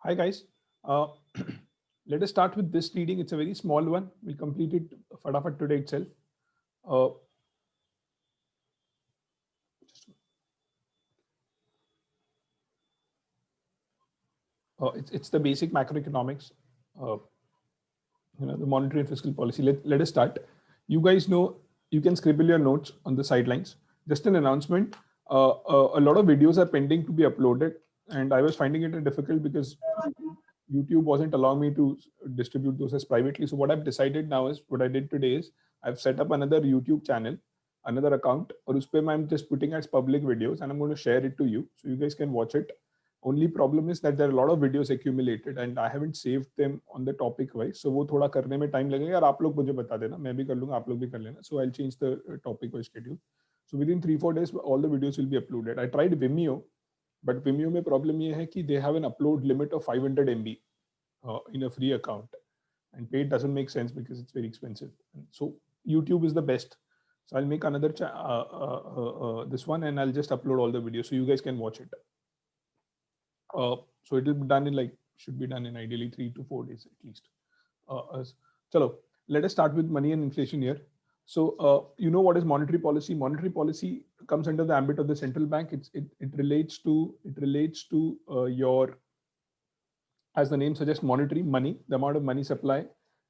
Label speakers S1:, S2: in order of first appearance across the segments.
S1: Hi guys. Uh, Let us start with this reading. It's a very small one. We'll complete it fadafat today itself. Uh, it's the basic macroeconomics, uh, the monetary and fiscal policy. Let us start. You guys know you can scribble your notes on the sidelines. Just an announcement. A lot of videos are pending to be uploaded, and I was finding it difficult because YouTube wasn't allowing me to distribute those as privately. So what I've decided now is what I did today is I've set up another YouTube channel, another account, or uspe I'm just putting as public videos and I'm going to share it to you so you guys can watch it. Only problem is that there are a lot of videos accumulated and I haven't saved them on the topic wise. So वो थोड़ा करने में time लगेगा. यार आप लोग मुझे बता देना, मैं भी कर लूँगा, आप लोग भी कर लेना. So I'll change the topic wise schedule. So within 3-4 days, all the videos will be uploaded. I tried Vimeo, but Vimeo में problem ये है कि they have an upload limit of 500 MB in a free account, and paid doesn't make sense because it's very expensive. And so YouTube is the best. So I'll make another this one, and I'll just upload all the videos so you guys can watch it. So it will be done in should be done in ideally 3 to 4 days at least. Chalo, let us start with money and inflation here. So you know what is monetary policy? Monetary policy comes under the ambit of the central bank. It relates to your, as the name suggests, monetary, money, the amount of money supply,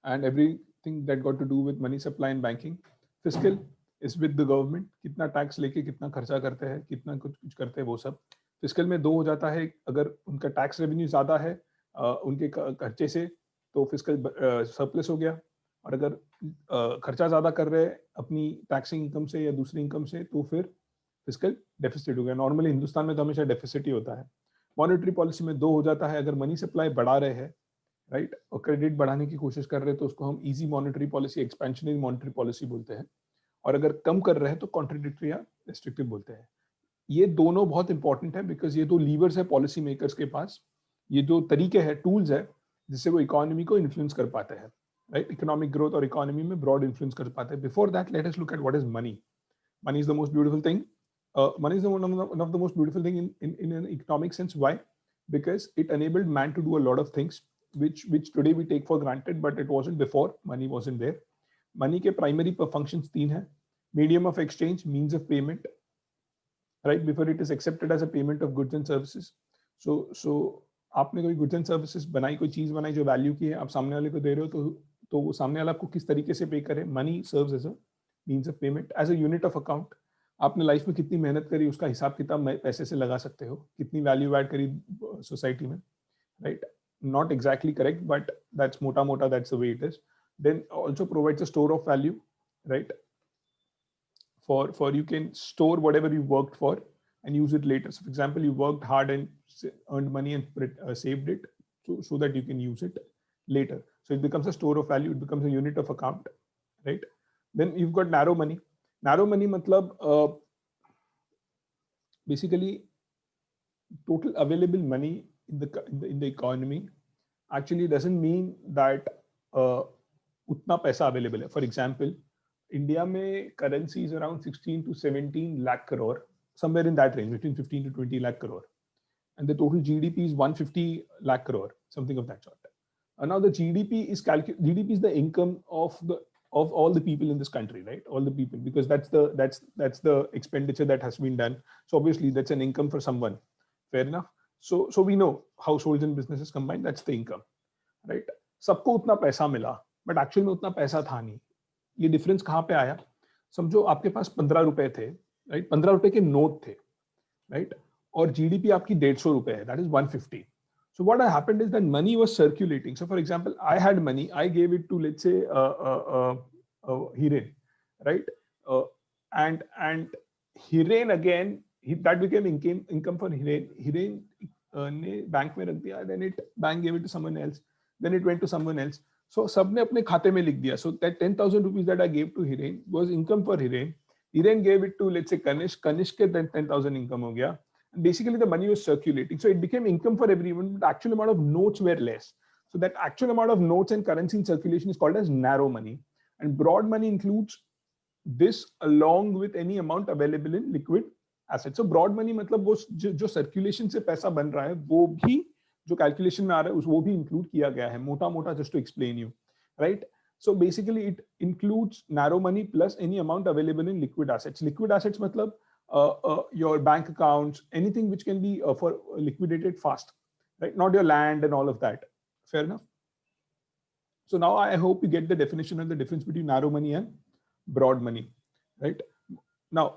S1: and everything that got to do with money supply and banking. Fiscal is with the government. कितना tax लेके कितना खर्चा करते हैं, कितना कुछ करते हैं, वो सब. फिस्कल में दो हो जाता है. अगर उनका टैक्स रेवेन्यू ज्यादा है उनके खर्चे से, तो फिस्कल सरप्लस हो गया. और अगर खर्चा ज्यादा कर रहे हैं अपनी टैक्सिंग इनकम से या दूसरी इनकम से, तो फिर फिस्कल डेफिसिट हो गया. नॉर्मली हिंदुस्तान में तो हमेशा डेफिसिट ही होता है. मॉनेटरी पॉलिसी में दो हो जाता है. अगर मनी सप्लाई बढ़ा रहे हैं, राइट, और क्रेडिट बढ़ाने की कोशिश कर रहे हैं, तो उसको हम easy monetary policy, expansionary monetary policy बोलते हैं. और अगर कम कर रहे हैं तो कॉन्ट्रडिक्टरी या रेस्ट्रिक्टिव बोलते हैं. ये दोनों बहुत इंपॉर्टेंट है बिकॉज ये दो लीवर्स है पॉलिसी मेकर्स के पास. ये जो तरीके हैं, टूल्स है, जिससे वो इकोनॉमी को इन्फ्लुएंस कर पाते हैं, राइट. इकोनॉमिक ग्रोथ और इकोनॉमी में ब्रॉड इन्फ्लुएंस कर पाते हैं. Before that let us look at what is money. Money is the most beautiful thing. Money is one of the most beautiful thing in an economic sense. Why? Because it enabled man to do a lot of things which today we take for granted, but it wasn't before. Money wasn't there. Money के primary functions तीन है. Medium of exchange, means of payment, right? Before it is accepted as a payment of goods and services. So आपने कोई goods and services बनाई, कोई चीज बनाई जो वैल्यू की है, आप सामने वाले को दे रहे हो, तो वो सामने वाला आपको किस तरीके से पे करे. Money serves as a means of payment, as a unit of account. आपने लाइफ में कितनी मेहनत करी, उसका हिसाब किताब पैसे से लगा सकते हो. कितनी वैल्यू ऐड करी सोसाइटी में, right. Not exactly correct, but that's mota, that's the way it is. Then also provides a store of value, right? For you can store whatever you worked for and use it later. So for example, you worked hard and earned money and saved it so that you can use it later. So it becomes a store of value. It becomes a unit of account, right? Then you've got narrow money. Narrow money matlab basically total available money in the economy actually doesn't mean that utna paisa available hai. For example, India mein currency is around 16 to 17 lakh crore, somewhere in that range, between 15 to 20 lakh crore, and the total GDP is 150 lakh crore, something of that sort. And now the GDP is the income of all the people in this country, right? All the people, because that's the expenditure that has been done. So obviously that's an income for someone. Fair enough. So we know households and businesses combined, that's the income, right? सबको उतना पैसा मिला, but actually में उतना पैसा था नहीं. ये डिफरेंस कहाँ पे आया? समझो आपके पास 15 रुपए थे, राइट. 15 रुपए के नोट थे, राइट, और जीडीपी आपकी 150 रुपए है, that is 150. So what happened is that money was circulating. So for example, I had money, I gave it to, let's say, Hiren, right? And Hiren again, that became income for Hiren. Hiren ने bank में रख दिया, then bank gave it to someone else, then it went to someone else. So सबने अपने खाते में लिख दिया. So that 10,000 rupees that I gave to Hiren was income for Hiren. Hiren gave it to, let's say, Kanishk. Kanishk के 10,000 income हो गया. And basically the money was circulating. So it became income for everyone, but the actual amount of notes were less. So that actual amount of notes and currency in circulation is called as narrow money. And broad money includes this along with any amount available in liquid assets. So broad money मतलब वो जो circulation से पैसा बन रहा है, वो भी जो कैलकुलेशन में आ रहा है वो भी इंक्लूड किया गया है मोटा मोटा, just to explain you, right. So basically it includes narrow money plus any amount available in liquid assets. Liquid assets matlab your bank accounts, anything which can be for liquidated fast, right? Not your land and all of that. Fair enough. So now I hope you get the definition and the difference between narrow money and broad money, right? Now,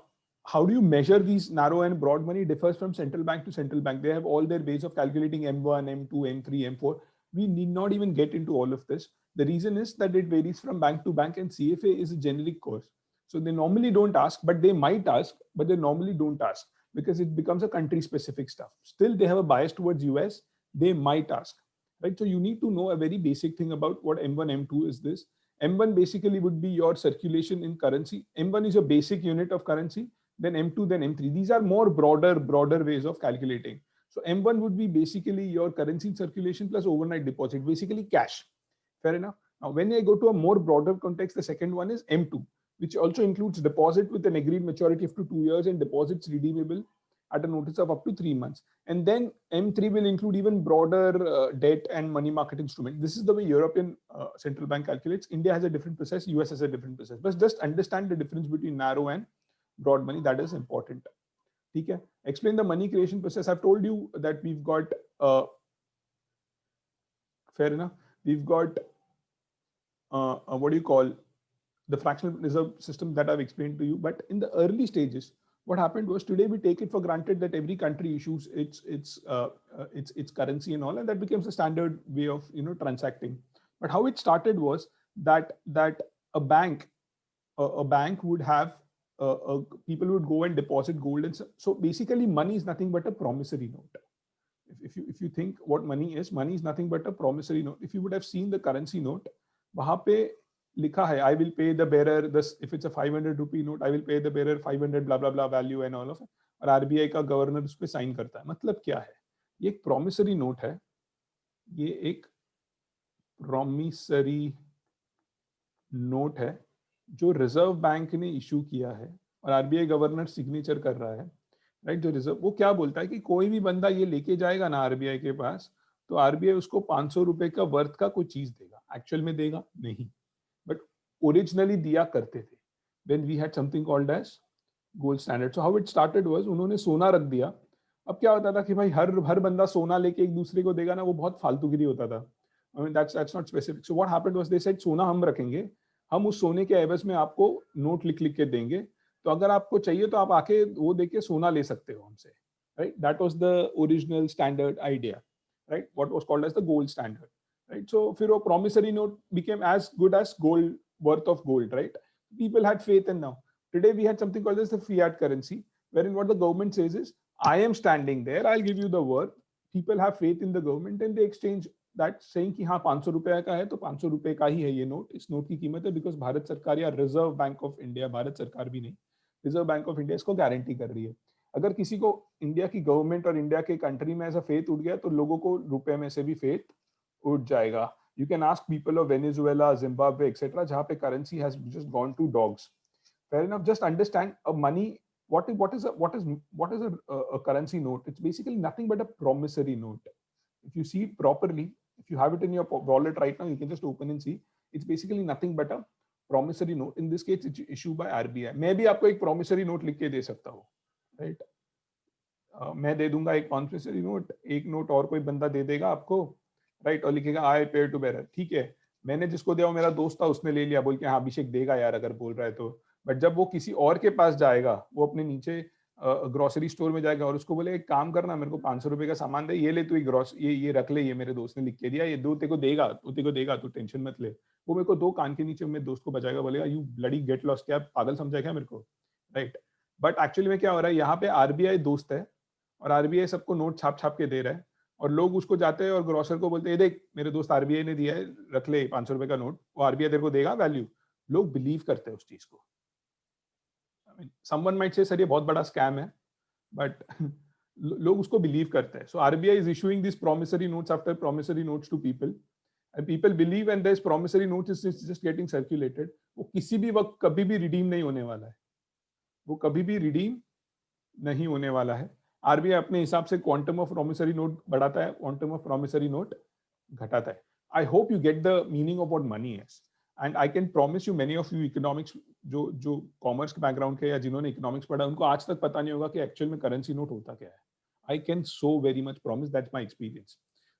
S1: how do you measure these narrow and broad money? Differs from central bank to central bank. They have all their ways of calculating M1, M2, M3, M4. We need not even get into all of this. The reason is that it varies from bank to bank, and CFA is a generic course. So they normally don't ask, but they might ask, but they normally don't ask because it becomes a country specific stuff. Still, they have a bias towards US. They might ask, right? So you need to know a very basic thing about what M1, M2 is this. M1 basically would be your circulation in currency. M1 is your basic unit of currency, then M2, then M3. These are more broader ways of calculating. So M1 would be basically your currency circulation plus overnight deposit, basically cash. Fair enough. Now, when I go to a more broader context, the second one is M2, which also includes deposit with an agreed maturity up to 2 years and deposits redeemable at a notice of up to 3 months. And then M3 will include even broader debt and money market instrument. This is the way European central bank calculates. India has a different process. US has a different process. But just understand the difference between narrow and broad money. That is important. Okay. Explain the money creation process. I've told you that we've got, fair enough. We've got, what do you call, the fractional reserve system that I've explained to you. But in the early stages, what happened was today we take it for granted that every country issues its currency and all, and that becomes a standard way of transacting. But how it started was that a bank would have people would go and deposit gold, and so basically money is nothing but a promissory note. If you think what money is nothing but a promissory note. If you would have seen the currency note, वहाँ पे लिखा है I will pay the bearer this, if it's a 500 rupee note I will pay the bearer 500 blah blah blah value and all of it, और RBI का governor उस पे sign करता है. मतलब क्या है? ये एक प्रॉमिसरी नोट है, ये एक प्रॉमिसरी नोट है जो रिजर्व बैंक ने इशू किया है और आरबीआई गवर्नर सिग्नेचर कर रहा है, राइट. जो रिजर्व वो क्या बोलता है कि कोई भी बंदा ये लेके जाएगा ना आरबीआई के पास, तो आरबीआई उसको 500 रुपए का वर्थ का कोई चीज देगा. एक्चुअल में देगा नहीं, बट ओरिजिनली दिया करते थे when we had something called as gold standard. So how it started was उन्होंने सोना रख दिया. अब क्या होता था कि भाई हर बंदा सोना लेके एक दूसरे को देगा ना, वो बहुत फालतूगिरी होता था. I mean that's not specific. So what happened was they said सोना हम रखेंगे, हम उस सोने के एवज में आपको नोट लिख के देंगे, तो अगर आपको चाहिए तो आप आके वो देके सोना ले सकते हो हमसे, right? That was the original standard idea, right? What was called as the gold standard, right? So फिर वो promissory note became as good as gold, worth of gold, right? People had faith, and now today we had something called as the fiat currency, wherein what the government says is I am standing there, I'll give you the worth. People have faith in the government and they exchange that, saying कि हाँ 500 रुपए का है तो 500 रुपए का ही है ये नोट, इस नोट की कीमत है, बिकॉज भारत सरकार या reserve bank of India, Bharat सरकार भी नहीं, रिजर्व बैंक ऑफ इंडिया इसको गारंटी कर रही है. अगर किसी को इंडिया की गवर्नमेंट और इंडिया के कंट्री में ऐसा फेथ उठ गया तो लोगों को रुपए में से भी फेथ उठ जाएगा. You can ask people of Venezuela, Zimbabwe, etc., जहाँ पे currency has just gone to dogs. Fair enough. Just understand a money. What is a currency note? It's basically nothing but a promissory note. If you see it properly, if you have it in your wallet right now, you can just open and see. It's basically nothing but a promissory note. In this case, it's issued by RBI. मैं भी आपको एक promissory note लिख के दे सकता हूँ, right? मैं दे दूंगा एक promissory note, एक नोट और कोई बंदा दे देगा आपको, राइट, और लिखेगा आई पेयर टू बेरर. ठीक है, मैंने जिसको दिया वो मेरा दोस्त था, उसने ले लिया बोल के हाँ अभिषेक देगा यार अगर बोल रहा है तो. बट जब वो किसी और के पास जाएगा, वो अपने नीचे ग्रोसरी स्टोर में जाएगा और उसको बोले एक काम करना, मेरे को 500 रुपए का सामान दे, ये ले तू ये रख ले, ये मेरे दोस्त ने लिख के दिया, ये दो तेको देगा, तू टेंशन मत ले. वो मेरे को दो कान के नीचे मेरे दोस्त को बजाएगा, बोलेगा यू ब्लडी गेट लॉस्ट, क्या पागल समझा क्या मेरे को, राइट. बट एक्चुअली में क्या हो रहा है, यहाँ पे आरबीआई दोस्त है और आरबीआई सबको नोट छाप के दे रहा है, और लोग उसको जाते हैं और ग्रोसर को बोलते हैं देख मेरे दोस्त आरबीआई ने दिया है, रख ले 500 रुपए का नोट, वो आरबीआई तेरे को देगा वैल्यू. लोग बिलीव करते हैं उस चीज को. समवन माइट से सर ये बहुत बड़ा स्कैम है, बट लोग उसको बिलीव करते हैं. So RBI is issuing this promissory notes after promissory notes to people, and people believe, and this promissory notes is just getting circulated. वो किसी भी वक्त कभी भी रिडीम नहीं होने वाला है, वो कभी भी रिडीम नहीं होने वाला है. आरबीआई अपने हिसाब से क्वांटम ऑफ प्रॉमिसरी नोट बढ़ाता है, क्वांटम ऑफ प्रॉमिसरी नोट घटाता है. I hope you get the meaning of what money is. And I can promise you many of you economics जो जो कॉमर्स के बैकग्राउंड के या जिन्होंने इकोनॉमिक्स पढ़ा उनको आज तक पता नहीं होगा कि एक्चुअल में करेंसी नोट होता क्या है. I can so very much promise, that's my experience.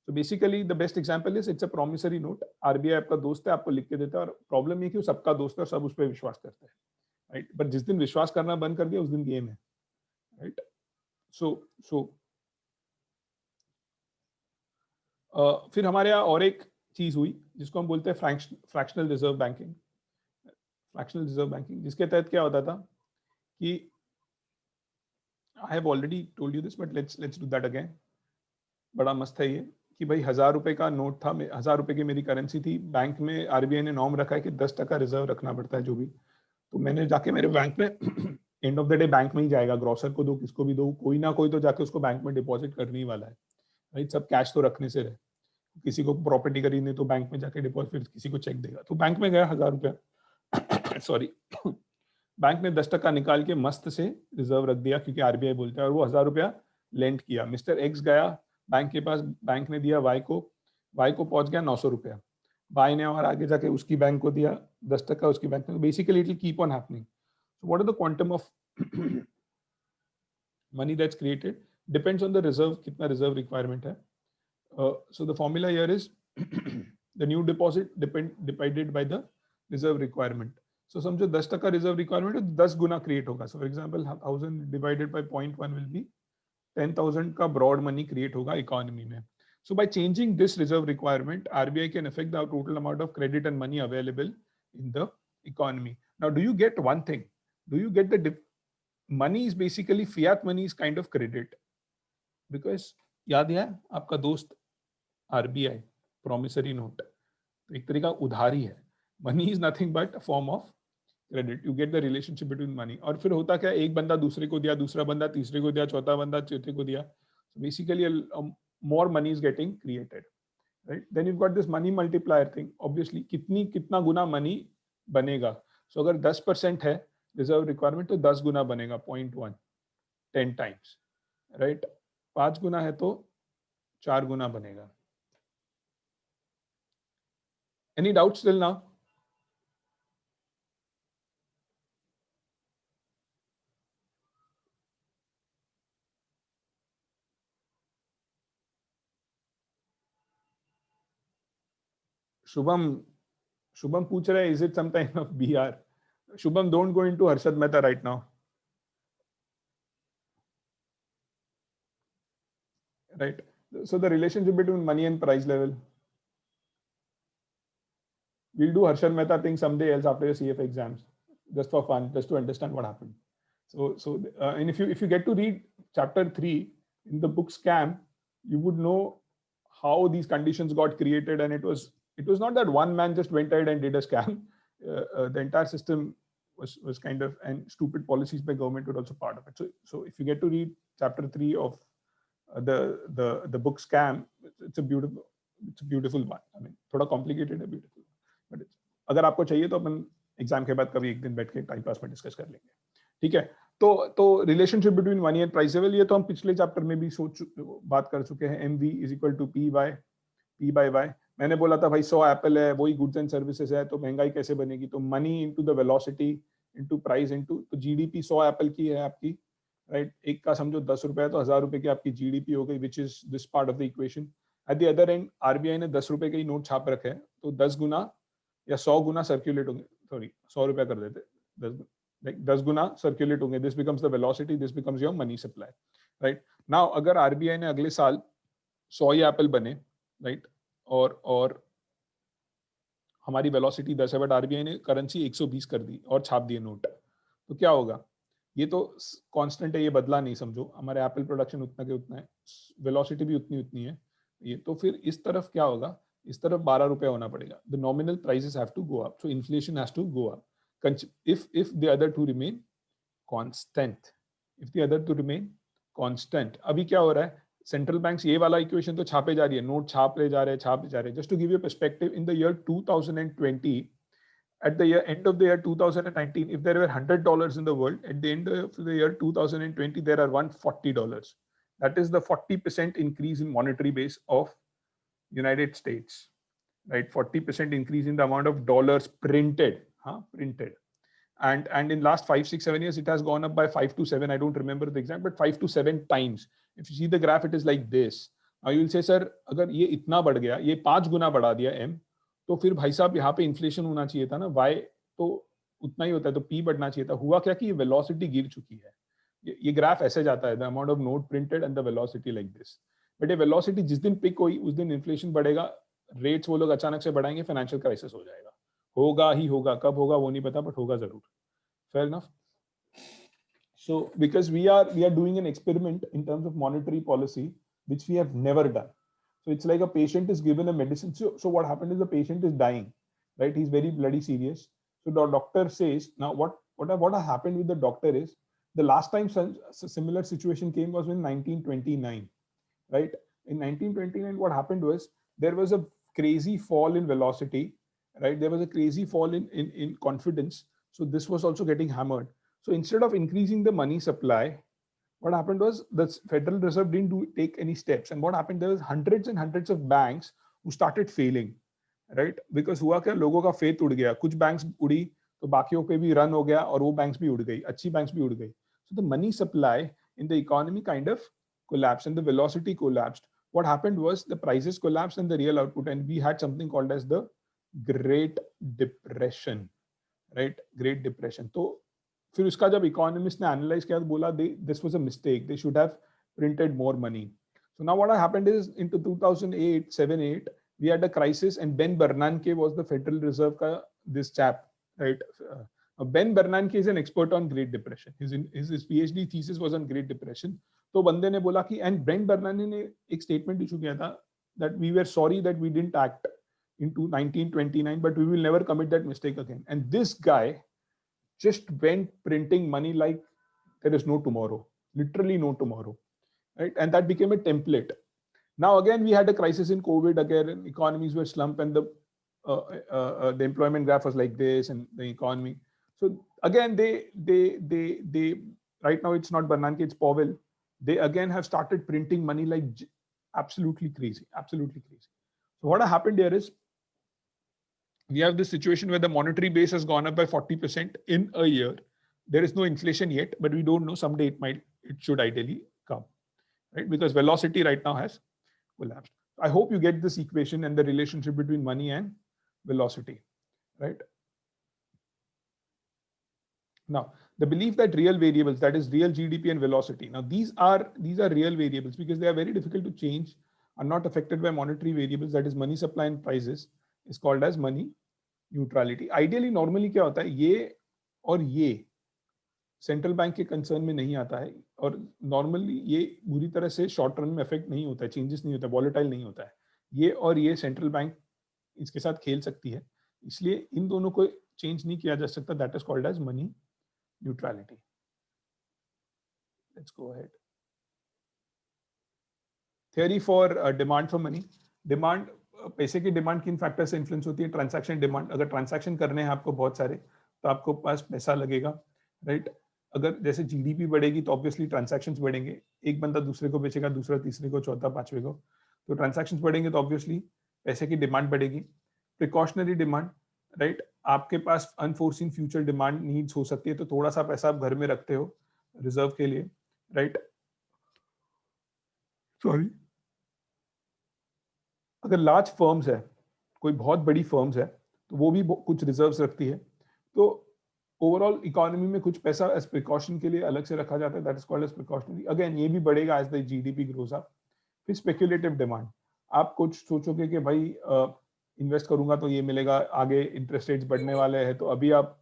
S1: So basically the best example is it's a promissory note. RBI आपका दोस्त है, आपको लिख के देता है, और प्रॉब्लम ये कि वो सबका दोस्त है और सब उस पर विश्वास करते हैं, राइट. बट जिस दिन विश्वास करना बंद कर दिया उस दिन गेम है, राइट. सो फिर हमारे यहाँ और एक चीज हुई जिसको हम बोलते हैं fractional reserve banking. Fractional reserve banking जिसके तहत क्या होता था कि I have already told you this but let's do that again. बड़ा मस्त है ये कि भाई 1000 रुपए का नोट था, 1000 रुपए की मेरी करेंसी थी, बैंक में आरबीआई ने नॉर्म रखा है कि 10% रिजर्व रखना पड़ता है जो भी. तो मैंने जाके मेरे बैंक में end of the day bank में ही जाएगा, ग्रोसर को दो किसको भी दो, कोई ना कोई तो जाके उसको बैंक में डिपॉजिट करने ही वाला है, राइट. सब कैश तो रखने से रहे, किसी को प्रॉपर्टी खरीदनी तो बैंक में जाके डिपॉजिट, फिर किसी को चेक देगा. तो बैंक में गया 1000 रुपया सॉरी बैंक ने 10% निकाल के मस्त से रिजर्व रख दिया क्योंकि आरबीआई बोलता है, और वो 1000 रुपया लेंड किया. मिस्टर एक्स गया बैंक के पास, बैंक ने दिया वाई को पहुंच गया 900 रुपया. वाई ने और आगे जाके उसकी बैंक को दिया 10%, उसकी बैंक में. Basically it will keep on happening. So what are the quantum of money that's created depends on the reserve, कितना रिजर्व रिक्वायरमेंट है. So the formula here is the new deposit divided by the reserve requirement. So समझो 10% reserve requirement है, 10 गुना create होगा. So for example 1000 divided by 0.1 will be 10,000 का broad money create होगा economy में. So by changing this reserve requirement, RBI can affect the total amount of credit and money available in the economy. Now do you get one thing? Do you get the money is basically fiat money is kind of credit, because याद है आपका दोस्त RBI promissory note तो एक तरीका उधारी है. Money is nothing but form of credit. You get the relationship between money. और फिर होता क्या, एक बंदा दूसरे को दिया, दूसरा बंदा तीसरे को दिया, चौथा बंदा चौथे को दिया. So basically more money is getting created, right? Then you've got this money multiplier thing. Obviously कितना गुना मनी बनेगा. So अगर 10% है रिजर्व रिक्वायरमेंट तो 10 गुना बनेगा 0.1 10 टाइम्स, राइट. 5 गुना है तो 4 गुना बनेगा. Any doubts till now? Shubham पूछ रहा है, is it some kind of BR? Shubham, don't go into Harshad Mehta right now. Right. So the relationship between money and price level. We'll do Harshad Mehta thing someday else after your CFA exams, just for fun, just to understand what happened. And if you get to read chapter 3 in the book Scam, you would know how these conditions got created, and it was not that one man just went ahead and did a scam. The entire system was kind of, and stupid policies by government were also part of it. So if you get to read chapter 3 of the book Scam, it's a beautiful one. I mean, थोड़ा complicated है, beautiful. But अगर आपको चाहिए तो अपन exam के बाद कभी एक दिन बैठ के टाइम पास में डिस्कस कर लेंगे, ठीक है. तो relationship between money and price level, ये तो हम पिछले चैप्टर में भी बात कर चुके हैं. MV is equal to P by Y. मैंने बोला था भाई 100 एप्पल है, वही गुड्स एंड सर्विसेज है, तो महंगाई कैसे बनेगी? तो money into the velocity into price into, तो जीडीपी 100 एप्पल की है आपकी, राइट. एक का समझो 10 रुपए है तो 1000 रुपए की आपकी जीडीपी हो गई, which is this part of the equation. At the other and RBI ने 10 रुपए के ही नोट छाप रखे हैं, तो 10 गुना या 100 गुना सर्कुलेट होंगे. सॉरी 100 रुपया कर देते, 10 गुना सर्कुलेट होंगे. This becomes the velocity, this becomes your money supply, right. Now अगर आरबीआई ने अगले साल 100 ही एप्पल बने, राइट, और हमारी वेलोसिटी 10 है, बट आरबीआई ने करेंसी 120 कर दी और छाप दिए नोट, तो क्या होगा? ये तो कांस्टेंट है, ये बदला नहीं, समझो. हमारे एप्पल प्रोडक्शन उतना के उतना है, वेलोसिटी भी उतनी है. ये तो फिर इस तरफ क्या होगा? इस तरफ 12 रुपए होना पड़ेगा. The nominal prices have to go up, so inflation has to go up if the other two remain constant. अभी क्या हो रहा है? सेंट्रल बैंक्स ये वाला इक्वेशन तो छापे जा रही है, नोट छाप जा रहे हैं. Just to give you perspective, in the year 2020, at the end of the year 2019, if there were $100 in the world, at the end of the year 2020 there are $140. That is the 40% increase in monetary base of United States, right? 40% increase in the amount of dollars printed, printed. And in last 5, 6, 7 years, it has gone up by 5 to 7. I don't remember the exact, but 5 to 7 times. If you see the graph, it is like this. Now you will say, sir, अगर ये इतना बढ़ गया, ये 5 गुना बढ़ा दिया M, तो फिर भाई साहब यहाँ पे इन्फ्लेशन होना चाहिए था ना, Y तो उतना ही होता है, तो P बढ़ना चाहिए था. हुआ क्या कि ये वेलोसिटी गिर चुकी है. ये ग्राफ ऐसे जाता है, the amount of note printed and the velocity like this. But ये वेलोसिटी जिस दिन पिक हुई उस दिन इन्फ्लेशन बढ़ेगा, रेट्स वो लोग अचानक से बढ़ाएंगे, फाइनेंशियल क्राइसिस हो जाएगा. होगा ही होगा, कब होगा वो नहीं पता, बट होगा जरूर. Fair enough. So because we are doing an experiment in terms of monetary policy, which we have never done. So it's like a patient is given a medicine. So what happened is the patient is dying, right? He's very bloody serious. So the doctor says, now what has happened with the doctor is, the last time such similar situation came was in 1929, right? In 1929, what happened was there was a crazy fall in velocity, right? There was a crazy fall in confidence. So this was also getting hammered. So instead of increasing the money supply, what happened was the Federal Reserve didn't take any steps. And what happened, there was hundreds and hundreds of banks who started failing, right? Because हुआ क्या, लोगों का faith उड़ गया, कुछ banks उड़ी तो बाकियों पे भी run हो गया और वो banks भी उड़ गई, अच्छी banks भी उड़ गई. So the money supply in the economy kind of collapsed and the velocity collapsed. What happened was the prices collapsed and the real output, and we had something called as the Great Depression. Right, Great Depression. तो फिर उसका जब economist ने analyse किया तो बोला this was a mistake, they should have printed more money. So now what happened is into 2008 7 8 we had a crisis and Ben Bernanke was the federal reserve का this chap, right. Ben Bernanke is an expert on great depression. His PhD thesis was on great depression. तो बंदे ने बोला कि, and Ben बर्नांके ने एक statement issue किया था that we were sorry that we didn't act into 1929, but we will never commit that mistake again. And this guy just went printing money like there is no tomorrow, literally no tomorrow, right? And that became a template. Now again we had a crisis in COVID, again economies were slump, and the employment graph was like this, and the economy. So again they right now it's not Bernanke, it's Powell. They again have started printing money like absolutely crazy, absolutely crazy. So what happened here is, we have this situation where the monetary base has gone up by 40% in a year. There is no inflation yet, but we don't know, someday it should ideally come, right? Because velocity right now has collapsed. I hope you get this equation and the relationship between money and velocity, right? Now, the belief that real variables, that is real GDP and velocity, now these are real variables because they are very difficult to change, are not affected by monetary variables, that is money supply and prices, is called as money neutrality. Ideally normally क्या होता है, ये और ये central bank के concern में नहीं आता है, और नॉर्मली ये बुरी तरह से शॉर्ट टर्म में इफेक्ट नहीं होता है, चेंजेस नहीं होता है, वॉलेटाइल नहीं होता है. ये और ये सेंट्रल बैंक इसके साथ खेल सकती है, इसलिए इन दोनों को चेंज नहीं किया जा सकता. That is called as money neutrality. Let's go ahead. Theory for demand for money. Demand, पैसे की डिमांड किन फैक्टर से इन्फ्लुएंस होती है? Transaction demand. अगर ट्रांजैक्शन करने हैं आपको बहुत सारे, तो आपको पास पैसा लगेगा, राइट. अगर जैसे जीडीपी बढ़ेगी तो ऑब्वियसली ट्रांजैक्शंस बढ़ेंगे, एक बंदा दूसरे को बेचेगा, दूसरा तीसरे को, चौथा पांचवे को, तो ट्रांजैक्शंस बढ़ेंगे तो ऑब्वियसली पैसे की डिमांड बढ़ेगी. Precautionary demand, right. आपके पास अनफोर्सिन फ्यूचर डिमांड नीड्स हो सकती है, तो थोड़ा सा पैसा आप घर में रखते हो रिजर्व के लिए, राइट. सॉरी, अगर लार्ज फर्म्स है, कोई बहुत बड़ी फर्म्स है, तो वो भी कुछ रिजर्व्स रखती है, तो ओवरऑल इकोनॉमी में कुछ पैसा एज प्रिकॉशन के लिए अलग से रखा जाता है, that is called as precautionary. Again ये भी बढ़ेगा as the GDP grows up. फिर स्पेक्युलेटिव डिमांड. आप कुछ सोचोगे कि भाई इन्वेस्ट करूंगा तो ये मिलेगा, आगे इंटरेस्ट रेट्स बढ़ने वाले हैं, तो अभी आप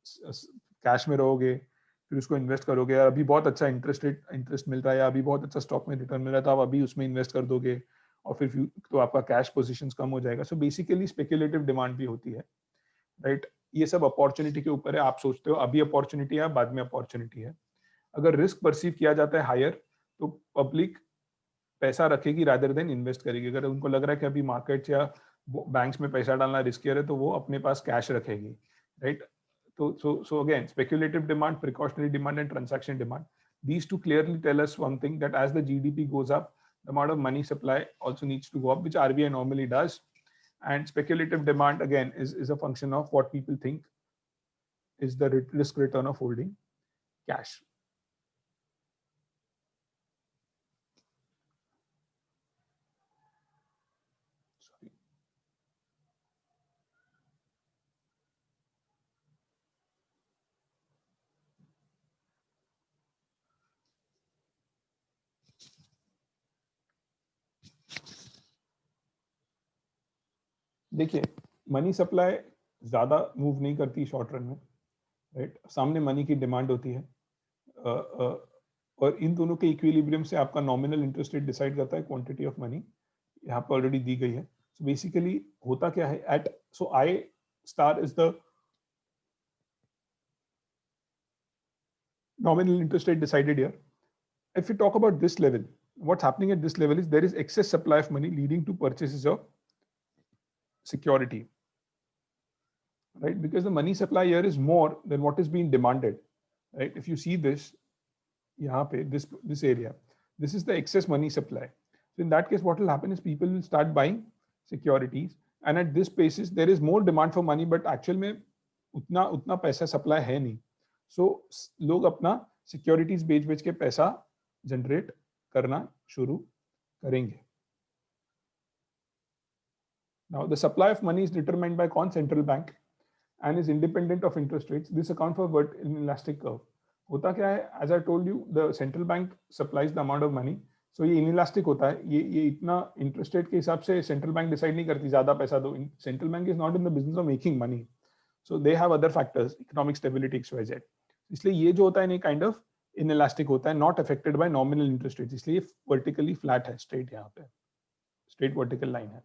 S1: कैश में रहोगे, फिर उसको इन्वेस्ट करोगे, यार अभी बहुत अच्छा इंटरेस्ट मिल रहा है, या अभी बहुत अच्छा स्टॉक में रिटर्न मिल रहा है, तो आप अभी उसमें इन्वेस्ट कर दोगे, और फिर तो आपका कैश पोजीशंस कम हो जाएगा. सो बेसिकली स्पेक्युलेटिव डिमांड भी होती है, राइट. ये सब अपॉर्चुनिटी के ऊपर है. आप सोचते हो अभी अपॉर्चुनिटी है, बाद में अपॉर्चुनिटी है. अगर रिस्क परसीव किया जाता है हायर, तो पब्लिक पैसा रखेगी रादर देन इन्वेस्ट करेगी. अगर उनको लग रहा है कि अभी मार्केट या बैंक्स में पैसा डालना रिस्कियर है, तो वो अपने पास कैश रखेगी, राइट. तो so again speculative demand, precautionary demand and transaction demand. these two clearly tell us one thing, that as the GDP goes up, the amount of money supply also needs to go up, which RBI normally does. And speculative demand again is a function of what people think is the risk return of holding cash. Sorry. देखिए, money supply ज्यादा move नहीं करती short run में, right? सामने money की demand होती है, और इन दोनों के इक्विलिब्रियम से आपका नॉमिनल इंटरेस्ट रेट डिसाइड करता है क्वांटिटी ऑफ मनी, यहाँ पर ऑलरेडी दी गई है. सो बेसिकली होता क्या है, at so I star is the nominal interest rate decided here. If we talk about this level, what's happening at this level is there is excess supply of money leading to purchases of security, right? Because the money supply here is more than what is being demanded, right? If you see this, yahan pe, this area, this is the excess money supply. So in that case, what will happen is people will start buying securities, and at this basis there is more demand for money, but actual में उतना पैसा supply है नहीं. सो लोग अपना securities बेच के पैसा जनरेट करना शुरू करेंगे. Now the supply of money is determined by कौन? Central bank, and is independent of interest rates. This account for inelastic curve. होता क्या है, as I told you, the central bank supplies the amount of money. So ये inelastic होता है. ये इतना interest rate के हिसाब से सेंट्रल बैंक डिसाइड नहीं करती ज्यादा पैसा दो. Central bank is not in the business of making money, so they have other factors, economic stability XYZ. इसलिए ये जो होता है ये काइंड ऑफ इनइलास्टिक होता है, not affected by nominal interest rate. इसलिए वर्टिकली फ्लैट है, स्ट्रेट, यहाँ पे स्ट्रेट वर्टिकल लाइन है.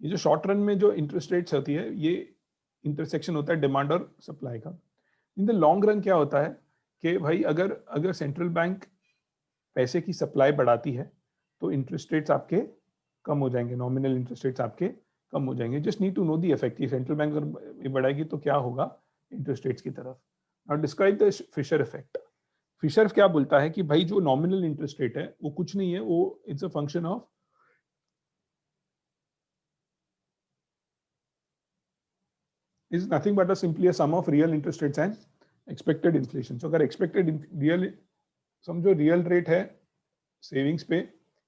S1: ये जो शॉर्ट रन में जो इंटरेस्ट रेट्स होती है, ये इंटरसेक्शन होता है डिमांड और सप्लाई का. इन द लॉन्ग रन क्या होता है कि भाई अगर सेंट्रल बैंक पैसे की सप्लाई बढ़ाती है तो इंटरेस्ट रेट्स आपके कम हो जाएंगे, नॉमिनल इंटरेस्ट रेट्स आपके कम हो जाएंगे. Just need to know the effect. ये सेंट्रल बैंक अगर बढ़ाएगी तो क्या होगा इंटरेस्ट रेट्स की तरफ. Now describe the Fisher effect. Fisher क्या बोलता है कि भाई जो नॉमिनल इंटरेस्ट रेट है वो कुछ नहीं है, वो it's a function of is nothing but simply a sum of real interest rates and expected inflation. So अगर expected real, समझो रियल रेट है सेविंग्स पे,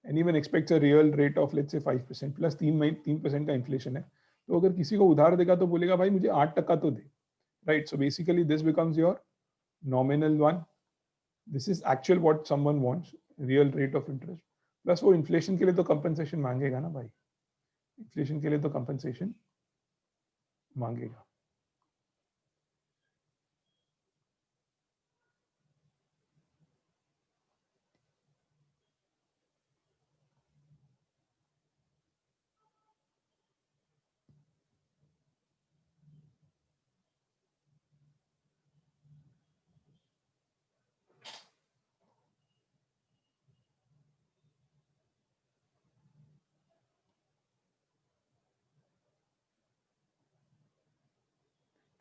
S1: anyone expects a real rate of let's say 5% plus 3% का inflation है, तो अगर किसी को उधार देगा तो बोलेगा भाई मुझे 8% तो दे, right? So basically this becomes your nominal one. This is actual what someone wants, real rate of interest, plus वो इन्फ्लेशन के लिए तो कंपनसेशन मांगेगा ना भाई, इन्फ्लेशन के लिए तो कंपनसेशन मांगेगा.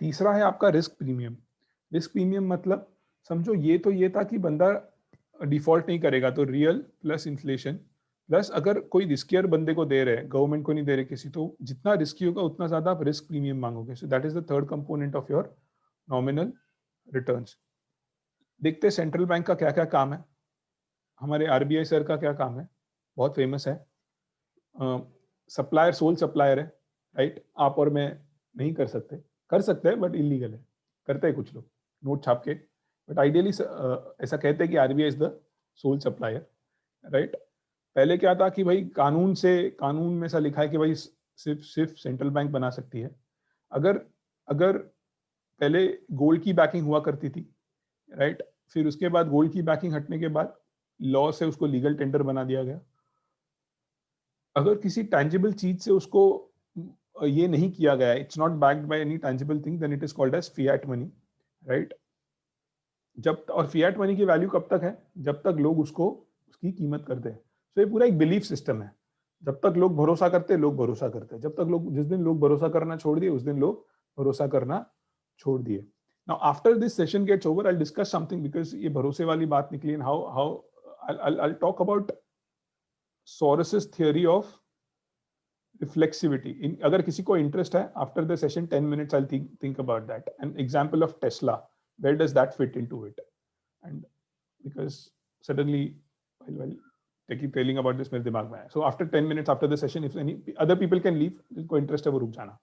S1: तीसरा है आपका रिस्क प्रीमियम. रिस्क प्रीमियम मतलब समझो ये था कि बंदा डिफॉल्ट नहीं करेगा, तो रियल प्लस इन्फ्लेशन प्लस अगर कोई रिस्कियर बंदे को दे रहे हैं, गवर्नमेंट को नहीं दे रहे किसी, तो जितना रिस्की होगा उतना ज्यादा आप रिस्क प्रीमियम मांगोगे. So that is the third component of your nominal returns. देखते हैं सेंट्रल बैंक का क्या क्या काम है, हमारे RBI सर का क्या काम है, बहुत फेमस है. सप्लायर सोल सप्लायर है, राइट? आप और मैं नहीं कर सकते हैं बट इलीगल है. करते हैं कुछ लोग नोट छाप के, बट आइडियली ऐसा कहते हैं कि RBI is the sole supplier, right? पहले क्या था कि भाई कानून में ऐसा लिखा है कि भाई सिर्फ सेंट्रल बैंक बना सकती है. अगर पहले गोल्ड की बैकिंग हुआ करती थी, राइट? फिर उसके बाद गोल्ड की बैकिंग हटने के बाद लॉ से उसको लीगल टेंडर बना दिया गया. अगर किसी टैंजिबल चीज से उसको ये नहीं किया गया, it's not backed by any tangible thing, then it is called as fiat money, right? और फिएट मनी की वैल्यू कब तक है? जब तक लोग उसकी कीमत करते हैं. तो ये पूरा एक बिलीफ सिस्टम है. जब तक लोग भरोसा करते, जब तक जिस दिन लोग भरोसा करना छोड़ दिए, उस दिन लोग भरोसा करना छोड़ दिए. Now after this session gets over, I'll discuss something because ये भरोसे वाली बात निकली, and how I'll talk about Soros's theory of reflexivity. अगर किसी को interest है, after the session 10 minutes I'll think about that. An example of Tesla, where does that fit into it? And because suddenly while telling about this मेरे दिमाग में आया. So after 10 minutes after the session, if any other people can leave, जिनको interest है वो रुक जाना.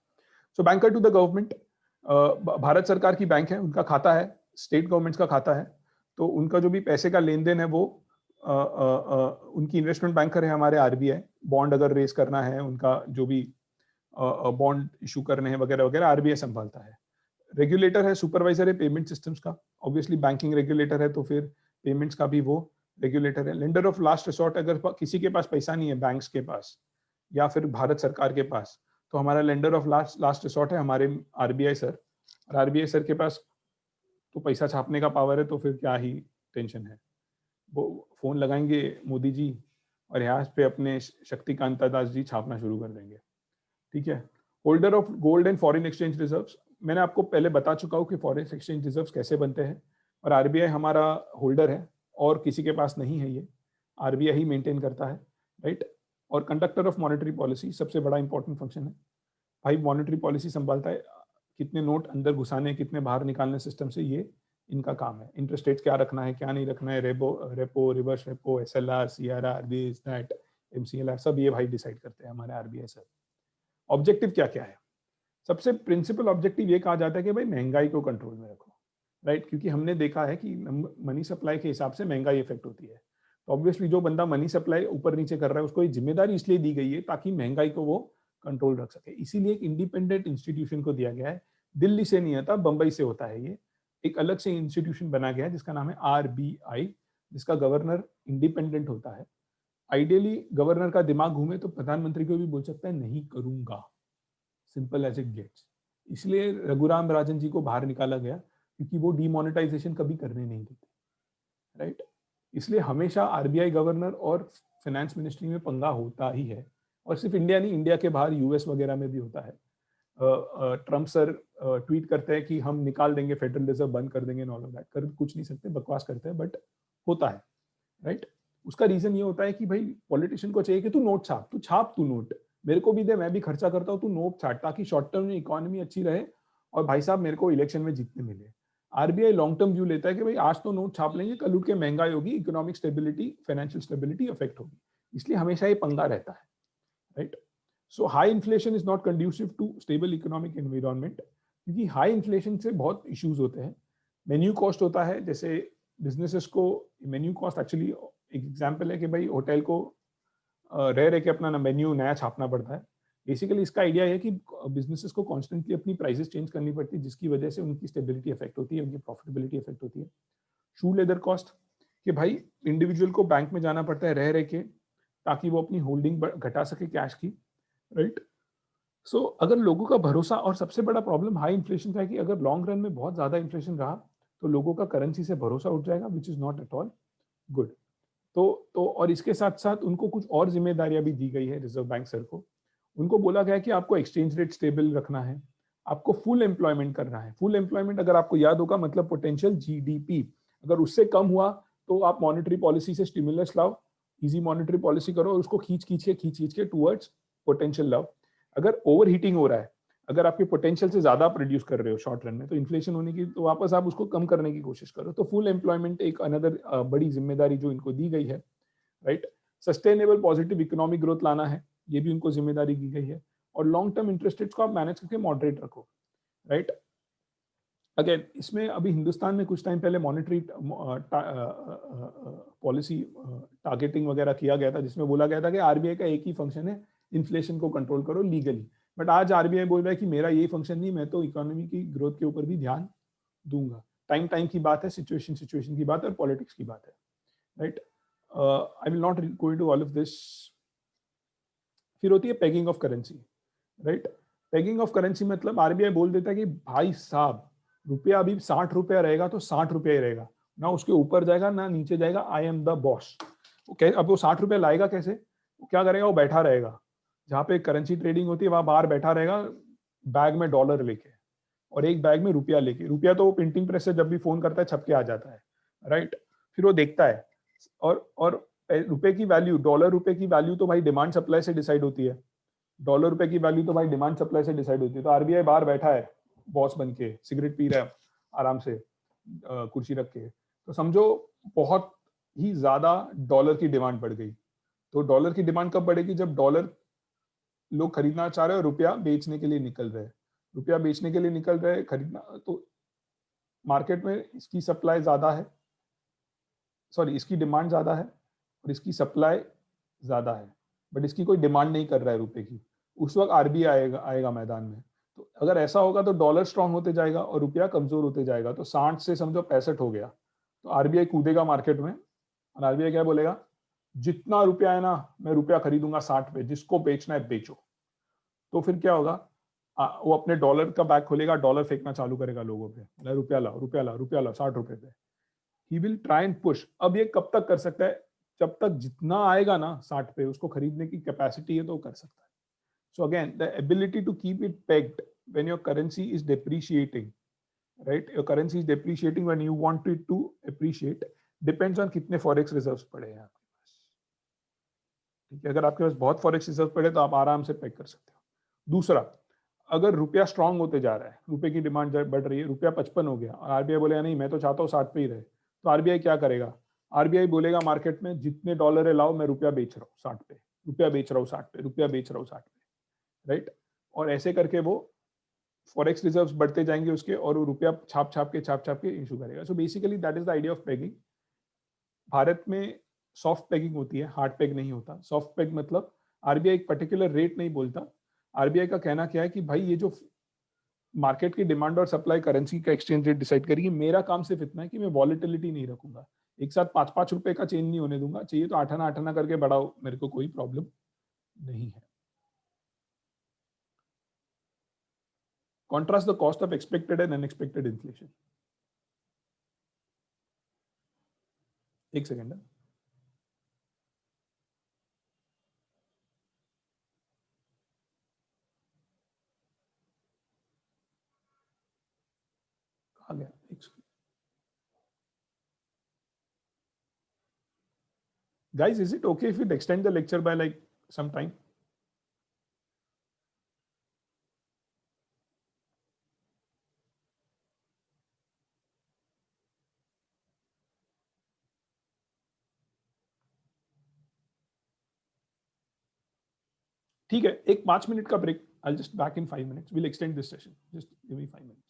S1: So banker to the government, Bharat सरकार की बैंक है, उनका खाता है, स्टेट गवर्नमेंट्स का खाता है, तो उनका जो भी पैसे का लेन देन है वो उनकी इन्वेस्टमेंट बैंकर है हमारे आरबीआई. बॉन्ड अगर रेज करना है, उनका जो भी बॉन्ड इशू करने हैं वगैरह वगैरह आरबीआई संभालता है. रेगुलेटर है, सुपरवाइजर है पेमेंट सिस्टम्स का, ऑब्वियसली बैंकिंग रेगुलेटर है तो फिर पेमेंट्स का भी वो रेगुलेटर है. लेंडर ऑफ लास्ट रिसोर्ट, अगर किसी के पास पैसा नहीं है, बैंक्स के पास या फिर भारत सरकार के पास, तो हमारा लेंडर ऑफ लास्ट रिसोर्ट है हमारे आरबीआई सर. और आरबीआई सर के पास तो पैसा छापने का पावर है, तो फिर क्या ही टेंशन है, वो फोन लगाएंगे मोदी जी और यहाँ पे अपने शक्तिकांता दास जी छापना शुरू कर देंगे. ठीक है. Holder of gold and foreign exchange reserves, मैंने आपको पहले बता चुका हूँ कि फॉरेन एक्सचेंज रिजर्व्स कैसे बनते हैं, और आरबीआई हमारा होल्डर है और किसी के पास नहीं है, ये आरबीआई ही मेंटेन करता है, राइट. और कंडक्टर ऑफ मॉनेटरी पॉलिसी सबसे बड़ा इंपॉर्टेंट फंक्शन है भाई. मॉनेटरी पॉलिसी संभालता है, कितने नोट अंदर घुसाने कितने बाहर निकालने सिस्टम से, ये इनका काम है. इंटरेस्ट रेट क्या रखना है क्या नहीं रखना है, repo reverse repo, SLR, CRR, this that, MCLR, सब ये भाई डिसाइड करते हैं हमारे आरबीआई सर. ऑब्जेक्टिव क्या क्या है? सबसे प्रिंसिपल ऑब्जेक्टिव ये कहा जाता है कि भाई महंगाई को कंट्रोल में रखो, राइट. क्योंकि हमने देखा है कि मनी सप्लाई के हिसाब से महंगाई इफेक्ट होती है. तो ऑब्वियसली जो बंदा मनी सप्लाई ऊपर नीचे कर रहा है उसको ये जिम्मेदारी इसलिए दी गई है ताकि महंगाई को वो कंट्रोल रख सके. इसीलिए एक इंडिपेंडेंट इंस्टीट्यूशन को दिया गया है. दिल्ली से नहीं आता, बंबई से होता है. ये एक अलग से इंस्टीट्यूशन बना गया है जिसका नाम है आरबीआई, जिसका गवर्नर इंडिपेंडेंट होता है. आइडियली गवर्नर का दिमाग घूमे तो प्रधानमंत्री को भी बोल सकता है नहीं करूंगा, सिंपल एज इट गेट्स. इसलिए रघुराम राजन जी को बाहर निकाला गया क्योंकि वो डीमोनेटाइजेशन कभी करने नहीं देते, राइट. इसलिए हमेशा आरबीआई गवर्नर और फाइनेंस मिनिस्ट्री में पंगा होता ही है. और सिर्फ इंडिया नहीं, इंडिया के बाहर यूएस वगैरह में भी होता है. ट्रम्प सर ट्वीट करते हैं कि हम निकाल देंगे फेडरल रिजर्व, बंद कर देंगे, ऑल ऑफ दैट. कर कुछ नहीं सकते, बकवास करते हैं, बट होता है, राइट. उसका रीजन ये होता है कि भाई पॉलिटिशियन को चाहिए कि तू नोट छाप, तू नोट मेरे को भी दे, मैं भी खर्चा करता हूँ, तू नोट छाट, ताकि शॉर्ट टर्म में इकोनॉमी अच्छी रहे और भाई साहब मेरे को इलेक्शन में जीतने मिले. आरबीआई लॉन्ग टर्म व्यू लेता है कि भाई आज तो नोट छाप लेंगे, कल उठ के महंगाई होगी, economic stability, financial stability affect होगी. इसलिए हमेशा ये पंगा रहता है, right. So high inflation is not conducive to stable economic environment, क्योंकि हाई इन्फ्लेशन से बहुत इश्यूज होते हैं. मेन्यू कॉस्ट होता है, जैसे बिजनेसेस को मेन्यू कॉस्ट, एक्चुअली एक एग्जांपल है कि भाई होटल को रह के अपना मेन्यू नया छापना पड़ता है. बेसिकली इसका आइडिया है कि बिजनेसेस को कॉन्स्टेंटली अपनी प्राइसेस चेंज करनी पड़ती है, जिसकी वजह से उनकी स्टेबिलिटी अफेक्ट होती है, उनकी प्रॉफिटेबिलिटी अफेक्ट होती है. शू लेदर कॉस्ट, कि भाई इंडिविजुअल को बैंक में जाना पड़ता है रह के, ताकि वो अपनी होल्डिंग घटा सके कैश की, राइट. सो अगर लोगों का भरोसा, और सबसे बड़ा प्रॉब्लम हाई इन्फ्लेशन का है कि अगर लॉन्ग रन में बहुत ज्यादा इन्फ्लेशन रहा तो लोगों का करेंसी से भरोसा उठ जाएगा, which is not at all good. तो और इसके साथ साथ उनको कुछ और जिम्मेदारियां भी दी गई है रिजर्व बैंक सर को. उनको बोला गया है कि आपको एक्सचेंज रेट स्टेबल रखना है, आपको फुल एम्प्लॉयमेंट करना है. फुल एम्प्लॉयमेंट अगर आपको याद होगा मतलब पोटेंशियल जीडीपी, अगर उससे कम हुआ तो आप मॉनेटरी पॉलिसी से स्टिमुलस लाओ, इजी मॉनेटरी पॉलिसी करो और उसको खींच के टुवर्ड्स पोटेंशियल लाओ. अगर ओवर हीटिंग हो रहा है, अगर आपके पोटेंशियल से ज्यादा प्रोड्यूस कर रहे हो शॉर्ट रन में, तो इन्फ्लेशन होने की, तो वापस आप उसको कम करने की कोशिश करो. तो फुल एम्प्लॉयमेंट एक अनदर बड़ी जिम्मेदारी जो इनको दी गई है, right. Sustainable positive economic growth लाना है, ये भी उनको जिम्मेदारी दी गई है. और लॉन्ग टर्म इंटरेस्ट रेट्स को आप मैनेज करके मॉडरेट रखो, राइट. अगेन इसमें अभी हिंदुस्तान में कुछ टाइम पहले मॉनेटरी पॉलिसी टारगेटिंग वगैरह किया गया था, जिसमें बोला गया था कि आरबीआई का एक ही फंक्शन है, इन्फ्लेशन को कंट्रोल करो लीगली. बट आज आरबीआई बोल रहा है कि मेरा ये फंक्शन नहीं, मैं तो इकोनॉमी की ग्रोथ के ऊपर भी ध्यान दूंगा. टाइम की बात है, सिचुएशन की बात है और पॉलिटिक्स की बात है, right. I will not go into all of this. फिर होती है pegging of currency, right. Pegging of currency मतलब आरबीआई बोल देता है कि भाई साहब रुपया अभी 60 रुपया रहेगा तो 60 रुपया ही रहेगा, ना उसके ऊपर जाएगा ना नीचे जाएगा, आई एम द बॉस. अब वो 60 रुपया लाएगा कैसे, वो क्या करेगा, वो बैठा रहेगा जहाँ पे करेंसी ट्रेडिंग होती है, वहां बाहर बैठा रहेगा बैग में डॉलर लेके, और एक बैग में रुपया लेके, रुपया तो वो प्रिंटिंग प्रेस से जब भी फोन करता है छप के आ जाता है, राइट। फिर वो देखता है, और रुपए की वैल्यू, डॉलर रुपए की वैल्यू तो भाई डिमांड सप्लाई से डिसाइड होती है, डॉलर रुपए की वैल्यू तो भाई डिमांड सप्लाई से डिसाइड होती है। तो आरबीआई बाहर बैठा है बॉस बन के, सिगरेट पी रहा है आराम से कुर्सी रख के, तो समझो बहुत ही ज्यादा डॉलर की डिमांड बढ़ गई। तो डॉलर की डिमांड कब बढ़ेगी, जब डॉलर लोग खरीदना चाह रहे हैं और रुपया बेचने के लिए निकल रहे हैं, रुपया बेचने के लिए निकल रहे हैं, खरीदना, तो मार्केट में इसकी सप्लाई ज्यादा है, सॉरी इसकी डिमांड ज्यादा है और इसकी सप्लाई ज्यादा है, बट इसकी कोई डिमांड नहीं कर रहा है रुपए की। उस वक्त आरबीआई आएगा आएगा मैदान में। तो अगर ऐसा होगा तो डॉलर स्ट्रांग होते जाएगा और रुपया कमजोर होते जाएगा, तो 60 से समझो 65 हो गया, तो आरबीआई कूदेगा मार्केट में और आरबीआई क्या बोलेगा, जितना रुपया है ना मैं रुपया खरीदूंगा 60 पे, जिसको बेचना है बेचो। तो फिर क्या होगा, वो अपने डॉलर का बैग खोलेगा, डॉलर फेंकना चालू करेगा लोगों पे, रुपया लाओ रुपया लाओ रुपया लाओ 60 रुपए पे। He will try and push. अब ये कब तक कर सकता है, जब तक जितना आएगा ना 60 पे उसको खरीदने की कैपेसिटी है तो वो कर सकता है। So again the ability to keep it pegged when your currency is depreciating, right, your currency is depreciating when you want it to appreciate, depends on कितने फॉरेक्स रिजर्व्स पड़े हैं आपके पास। ठीक है, अगर आपके पास बहुत फॉरेक्स रिजर्व पड़े तो आप आराम से पेग कर सकते हो। दूसरा, अगर रुपया स्ट्रांग होते जा रहा है, रुपए की डिमांड बढ़ रही है, रुपया 55 हो गया और आरबीआई बोलेगा नहीं मैं तो चाहता हूँ 60 पे ही रहे, तो आरबीआई क्या करेगा, आरबीआई बोलेगा मार्केट में जितने डॉलर है लाओ, मैं रुपया बेच रहा हूँ 60 पे, रुपया बेच रहा हूँ 60 पे, रुपया बेच रहा हूँ 60 पे, राइट। और ऐसे करके वो फॉरेक्स रिजर्व्स बढ़ते जाएंगे उसके, और वो रुपया छाप छाप के इशू करेगा। So basically that is the idea of pegging. Bharat में सॉफ्ट पेगिंग होती है, हार्ड पेग नहीं होता। सॉफ्ट पेग मतलब आरबीआई एक पर्टिकुलर रेट नहीं बोलता, आरबीआई का कहना क्या है कि भाई ये जो मार्केट की डिमांड और सप्लाई करेंसी का एक्सचेंज रेट डिसाइड करेगी, मेरा काम सिर्फ इतना है कि मैं वॉलेटिलिटी नहीं रखूंगा, एक साथ 5-5 रुपए का चेंज नहीं होने दूंगा, चाहिए तो 8 आना करके बढ़ाओ, मेरे को कोई प्रॉब्लम नहीं है। Contrast the cost of expected and unexpected inflation. एक सेकेंड, आ गया एक second. Guys, is it okay if we extend the lecture by like some time? ठीक है, एक 5 मिनट का break, I'll just back in 5 minutes, we'll extend this session, just give me 5 minutes.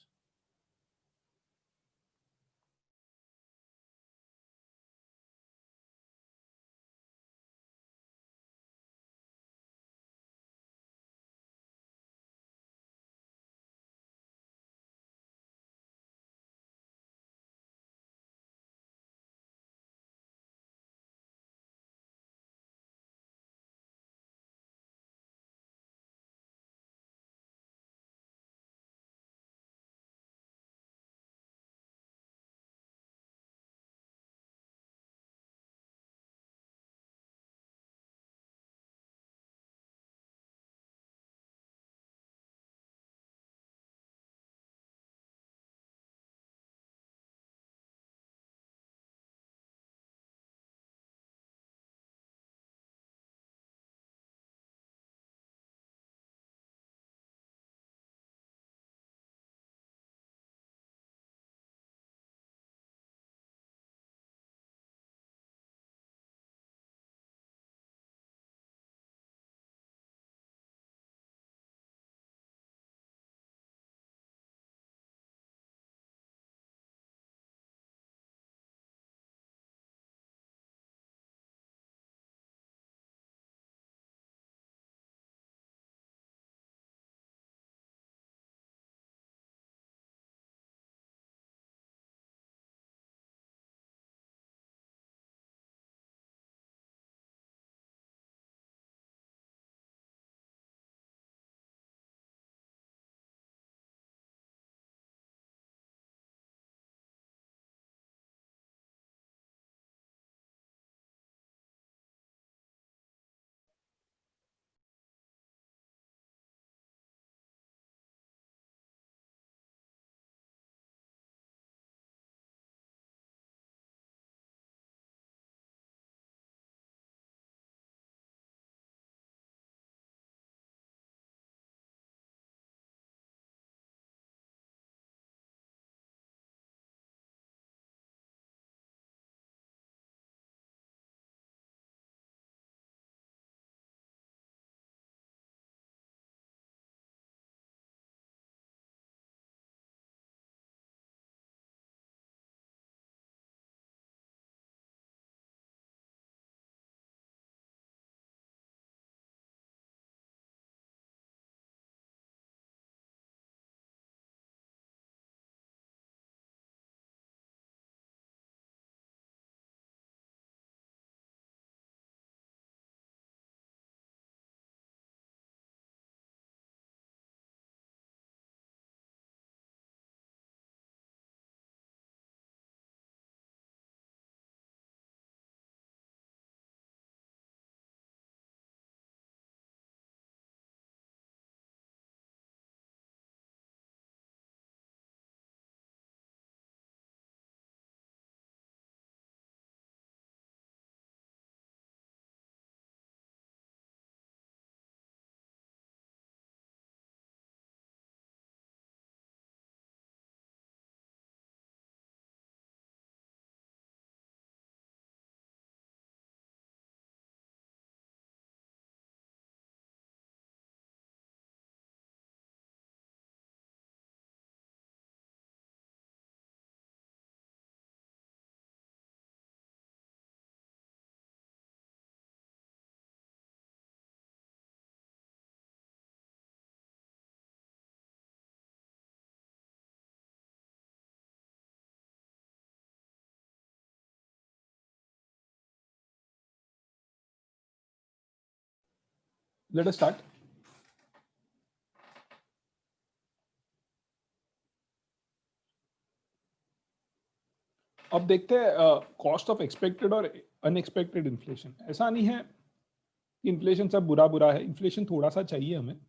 S1: Let us start. अब देखते हैं cost of expected और unexpected inflation. ऐसा नहीं है कि इन्फ्लेशन सब बुरा बुरा है, इन्फ्लेशन थोड़ा सा चाहिए हमें,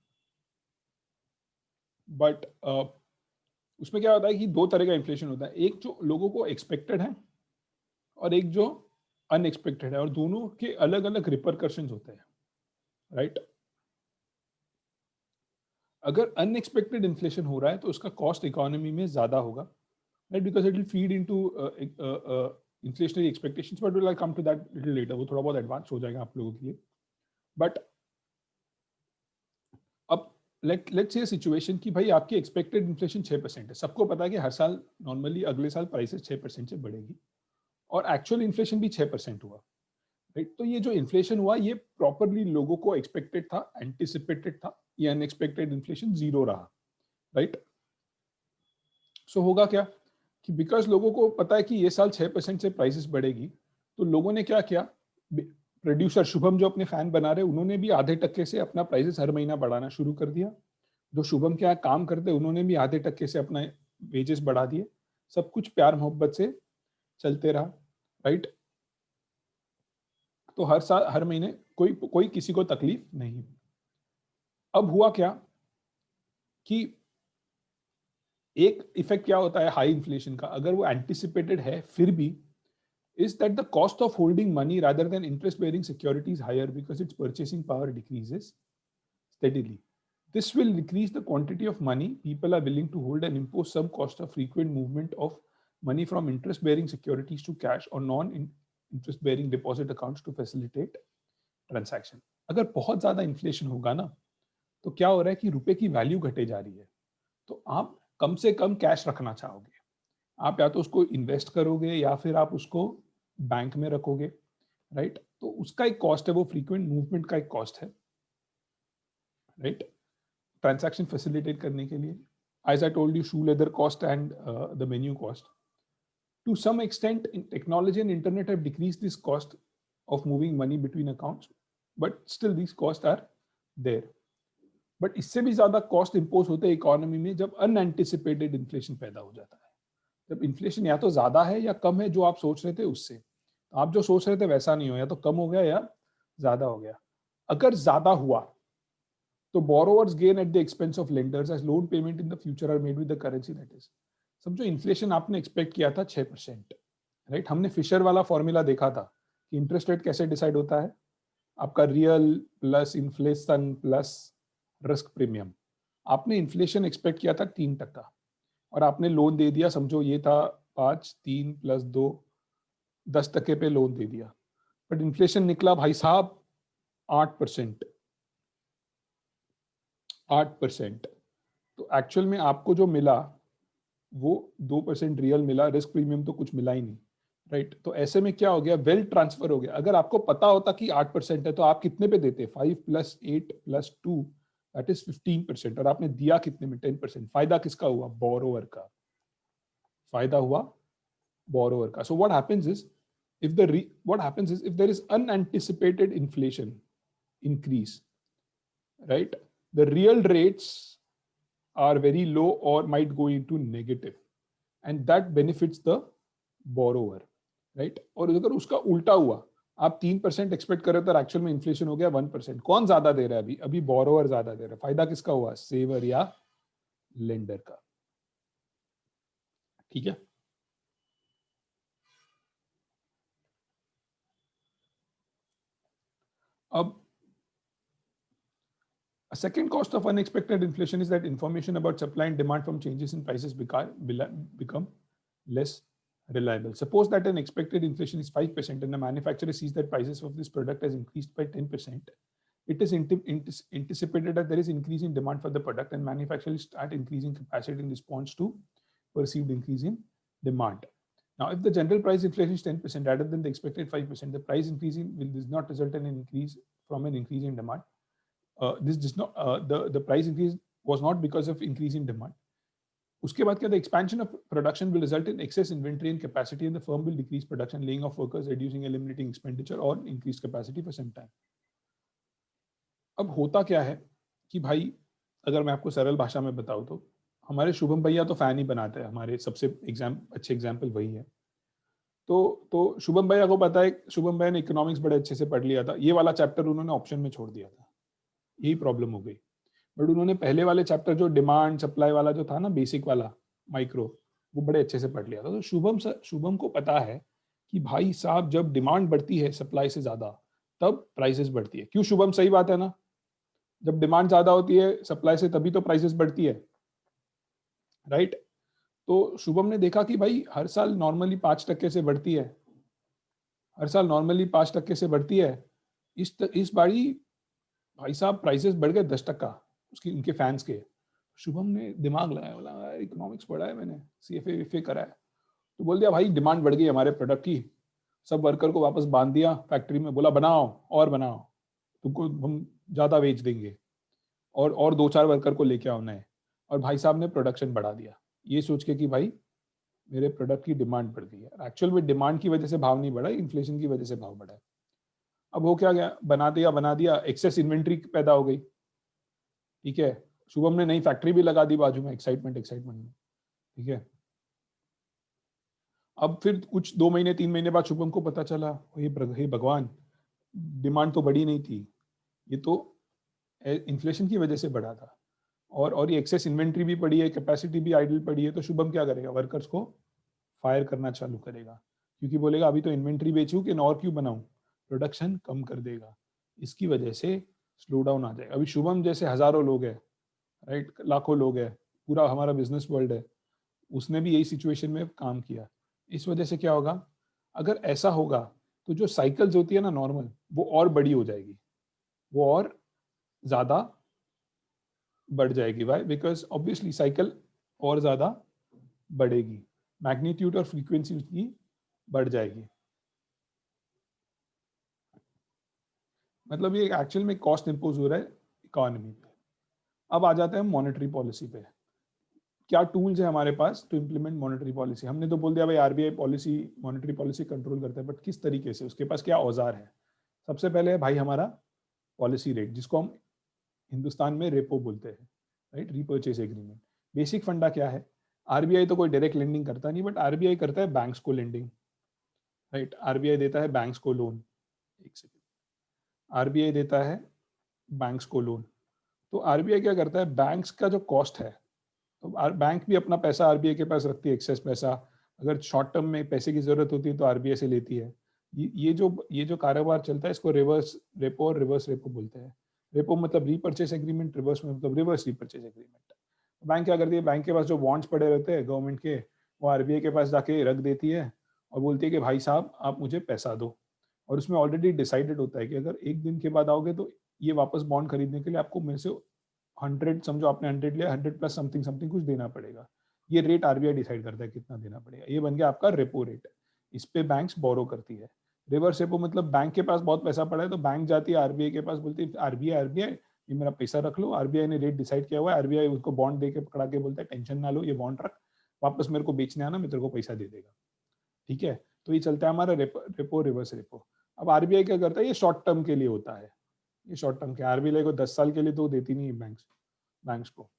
S1: बट उसमें क्या होता है कि दो तरह का इन्फ्लेशन होता है, एक जो लोगों को एक्सपेक्टेड है और एक जो अनएक्सपेक्टेड है, और दोनों के अलग अलग रिपरकशंस होते हैं, राइट? अगर अनएक्सपेक्टेड इन्फ्लेशन हो रहा है तो उसका कॉस्ट इकोनॉमी में ज्यादा होगा, right? Because it will feed into inflationary expectations, but we'll come to that little later. वो थोड़ा बहुत एडवांस हो जाएगा आप लोगों के लिए। बट अब लेट्स से सिचुएशन कि भाई आपकी एक्सपेक्टेड इन्फ्लेशन 6% है, सबको पता है कि हर साल नॉर्मली अगले साल प्राइसेस 6% से बढ़ेगी, और एक्चुअल इन्फ्लेशन भी 6% हुआ, राइट? तो ये जो इन्फ्लेशन हुआ ये प्रॉपरली लोगों को एक्सपेक्टेड था, एंटिसिपेटेड था, ये अनएक्सपेक्टेड इन्फ्लेशन जीरो रहा, राइट? सो होगा क्या कि बिकॉज लोगों को पता है कि ये साल 6% से प्राइसेस बढ़ेगी, तो लोगों ने क्या किया, प्रोड्यूसर शुभम जो अपने फैन बना रहे उन्होंने भी आधे टक्के से अपना प्राइसेस हर महीना बढ़ाना शुरू कर दिया। जो शुभम के यहाँ काम करते उन्होंने भी आधे टक्के से अपना वेजेस बढ़ा दिए। सब कुछ प्यार मोहब्बत से चलते रहा, राइट? तो हर साल हर महीने कोई कोई किसी को तकलीफ नहीं। अब हुआ क्या कि एक इफेक्ट क्या होता है हाई इन्फ्लेशन का, अगर वो एंटिसिपेटेड है फिर भी, is that the cost of holding money rather than interest bearing securities higher because its purchasing power decreases steadily. This will decrease the quantity of money people are willing to hold and impose some cost of frequent movement of money from interest bearing securities to cash or non interest bearing deposit accounts to facilitate transaction. अगर बहुत ज्यादा inflation होगा ना तो क्या हो रहा है कि रुपए की वैल्यू घटे जा रही है, तो आप कम से कम कैश रखना चाहोगे। आप या तो उसको इन्वेस्ट करोगे या फिर आप उसको बैंक में रखोगे, राइट? तो उसका एक कॉस्ट है, वो फ्रीक्वेंट मूवमेंट का एक कॉस्ट है, राइट? ट्रांजैक्शन फैसिलिटेट करने के लिए, as I told you, shoe leather cost and the menu cost. To some extent technology and internet have decrease this cost of moving money between accounts, but still this cost are there. But इससे भी ज्यादा cost impose होते हैं economy में जब unanticipated inflation पैदा हो जाता है। जब इन्फ्लेशन या तो ज्यादा है या कम है जो आप सोच रहे थे उससे, आप जो सोच रहे थे वैसा नहीं हो, या तो कम हो गया या ज्यादा हो गया। अगर ज्यादा हुआ तो borrowers gain at the expense of lenders as loan payment in the future are made with the currency that is। समझो इन्फ्लेशन आपने एक्सपेक्ट किया था 6%, राइट? हमने फिशर वाला फॉर्मूला देखा था कि इंटरेस्ट रेट कैसे डिसाइड होता है, आपका real plus inflation plus risk premium. आपने इन्फ्लेशन एक्सपेक्ट किया था 3%, और आपने लोन दे दिया, समझो ये था 5, 3 + 2, 10% पे लोन दे दिया, बट इन्फ्लेशन निकला भाई साहब 8%। 8%। तो एक्चुअल में आपको जो मिला वो 2% रियल मिला, रिस्क प्रीमियम तो कुछ मिला ही नहीं, राइट? तो ऐसे में क्या हो गया, वेल्थ ट्रांसफर हो गया। अगर आपको पता होता कि 8% है तो आप कितने पे देते, 5 + 8 + 2 दैट इज 15%, और आपने दिया कितने में, 10%। फायदा किसका हुआ, बोरोवर का फायदा हुआ, borrower ka. So what happens is if there is unanticipated inflation increase, right, the real rates are very low or might go into negative, and that benefits the borrower, right? और अगर उसका उल्टा हुआ, आप 3% expect कर रहे हो तो एक्चुअल में इन्फ्लेशन हो गया 1%, कौन ज्यादा दे रहा है अभी? अभी बोरोवर ज्यादा दे रहा है। फायदा किसका हुआ, सेवर या लेंडर का? ठीक है। अब a second cost of unexpected inflation is that information about supply and demand from changes in prices become less reliable. Suppose that an expected inflation is 5% and the manufacturer sees that prices of this product has increased by 10%. It is anticipated that there is increase in demand for the product, and manufacturers start increasing capacity in response to perceived increase in demand. Now, if the general price inflation is 10% rather than the expected 5%, the price increase does not result in an increase from an increase in demand. This does not the price increase was not because of increase in demand. उसके बाद क्या, the expansion of production will result in excess inventory and capacity, and the firm will decrease production, laying off workers, reducing, eliminating expenditure, or increase capacity for some time. अब होता क्या है कि भाई, अगर मैं आपको सरल भाषा में बताऊं तो हमारे शुभम भैया तो फैन ही बनाते हैं, हमारे सबसे अच्छे एग्जाम्पल वही है। तो शुभम भैया को पता है, शुभम भैया ने इकोनॉमिक्स बड़े अच्छे से पढ़ लिया था, ये वाला चैप्टर उन्होंने ऑप्शन में छोड़ दिया था, यही प्रॉब्लम हो गई। बट उन्होंने पहले वाले चैप्टर जो डिमांड सप्लाई वाला जो था ना, बेसिक वाला माइक्रो, वो बड़े अच्छे से पढ़ लिया था। तो शुभम को पता है कि भाई साहब जब डिमांड बढ़ती है सप्लाई से ज्यादा, तब प्राइसेस बढ़ती है। क्यों शुभम, सही बात है ना? जब डिमांड ज्यादा होती है सप्लाई से, तभी तो प्राइसेस बढ़ती है, राइट? तो शुभम ने देखा कि भाई हर साल नॉर्मली 5% से बढ़ती है, हर साल नॉर्मली 5% से बढ़ती है। इस बारी भाई साहब प्राइसेस बढ़ गए 10%, उसकी उनके फैंस के। शुभम ने दिमाग लगाया, बोला इकोनॉमिक्स पढ़ा है मैंने, सीएफए वीफए करा है, तो बोल दिया भाई डिमांड बढ़ गई हमारे प्रोडक्ट की, सब वर्कर को वापस बांध दिया फैक्ट्री में, बोला बनाओ और बनाओ, तुमको हम ज्यादा बेच देंगे, और 2-4 वर्कर को लेके आओ नए। और भाई साहब ने प्रोडक्शन बढ़ा दिया, ये सोच के कि भाई मेरे प्रोडक्ट की डिमांड बढ़ गई है। एक्चुअल में डिमांड की वजह से भाव नहीं बढ़ा, इन्फ्लेशन की वजह से भाव बढ़ा है। अब हो क्या गया, बना दिया, एक्सेस इन्वेंट्री पैदा हो गई, ठीक है। शुभम ने नई फैक्ट्री भी लगा दी बाजू में, एक्साइटमेंट में, ठीक है। अब फिर कुछ 2 महीने 3 महीने बाद शुभम को पता चला, हे भगवान, डिमांड तो बढ़ी नहीं थी, ये तो इन्फ्लेशन की वजह से बढ़ा था, और ये एक्सेस इन्वेंट्री भी पड़ी है, कैपेसिटी भी आइडल पड़ी है। तो शुभम क्या करेगा, वर्कर्स को फायर करना चालू करेगा, क्योंकि बोलेगा अभी तो इन्वेंट्री बेचूं कि और क्यों बनाऊं, प्रोडक्शन कम कर देगा, इसकी वजह से स्लो डाउन आ जाएगा। अभी शुभम जैसे हजारों लोग हैं, राइट, लाखों लोग हैं, पूरा हमारा बिजनेस वर्ल्ड है, उसने भी यही सिचुएशन में काम किया। इस वजह से क्या होगा, अगर ऐसा होगा तो जो साइकिल्स होती है ना नॉर्मल, वो और बड़ी हो जाएगी, वो और ज्यादा बढ़ जाएगी। वाई? बिकॉज ऑब्वियसली साइकिल और ज्यादा बढ़ेगी, मैग्नीट्यूड और फ्रीक्वेंसी उसकी बढ़ जाएगी। मतलब ये एक्चुअल में कॉस्ट इंपोज हो रहा है इकोनॉमी पे। अब आ जाते हैं मॉनेटरी पॉलिसी पे। क्या टूल्स है हमारे पास टू इम्प्लीमेंट मॉनेटरी पॉलिसी? हमने तो बोल दिया भाई RBI policy, monetary policy control करता है, बट किस तरीके से, उसके पास क्या औजार है? सबसे पहले है भाई हमारा पॉलिसी रेट, जिसको हम हिंदुस्तान में रेपो बोलते हैं, राइट, रीपर्चेज एग्रीमेंट। बेसिक फंडा क्या है, आरबीआई तो कोई डायरेक्ट लेंडिंग करता नहीं, बट आरबीआई करता है बैंक्स को लेंडिंग, राइट। आरबीआई देता है बैंक्स को लोन, एक सेकेंड, आरबीआई देता है बैंक्स को लोन। तो आरबीआई क्या करता है, बैंक्स का जो कॉस्ट है, तो बैंक भी अपना पैसा आरबीआई के पास रखती है, एक्सेस पैसा, अगर शॉर्ट टर्म में पैसे की जरूरत होती है तो आरबीआई से लेती है। ये जो कारोबार चलता है, इसको रिवर्स रेपो और रिवर्स रेपो बोलते हैं। रेपो मतलब रीपर्चेस एग्रीमेंट, रिवर्स में मतलब रिवर्स रीपर्चेस एग्रीमेंट। बैंक क्या करती है, बैंक के पास जो बॉन्ड्स पड़े रहते हैं गवर्नमेंट के, वो आरबीआई के पास जाके रख देती है और बोलती है कि भाई साहब आप मुझे पैसा दो। और उसमें ऑलरेडी डिसाइडेड होता है कि अगर एक दिन के बाद आओगे तो ये वापस बॉन्ड खरीदने के लिए आपको मेरे से 100, समझो आपने 100 लिया, 100 प्लस समथिंग समथिंग कुछ देना पड़ेगा। ये रेट आरबीआई डिसाइड करता है कितना देना पड़ेगा, ये बन गया आपका रेपो रेट। इस पे बैंक्स बोरो करती है। रिवर्स रेपो मतलब बैंक के पास बहुत पैसा पड़ा है तो बैंक जाती है आरबीआई के पास, बोलती है आरबीआई ये मेरा पैसा रख लो, आरबीआई ने रेट डिसाइड किया हुआ है, आरबीआई उसको बॉन्ड दे के पकड़ा के बोलता है टेंशन ना लो, ये बॉन्ड रख, वापस मेरे को बेचने आना, मैं तेरे को पैसा दे देगा, ठीक है। तो ये चलता है हमारा रेपो रिवर्स रेपो। अब आरबीआई क्या करता है, ये शॉर्ट टर्म के लिए होता है, ये शॉर्ट टर्म के, आरबीआई को 10 साल के लिए तो देती नहीं है बैंक्स को।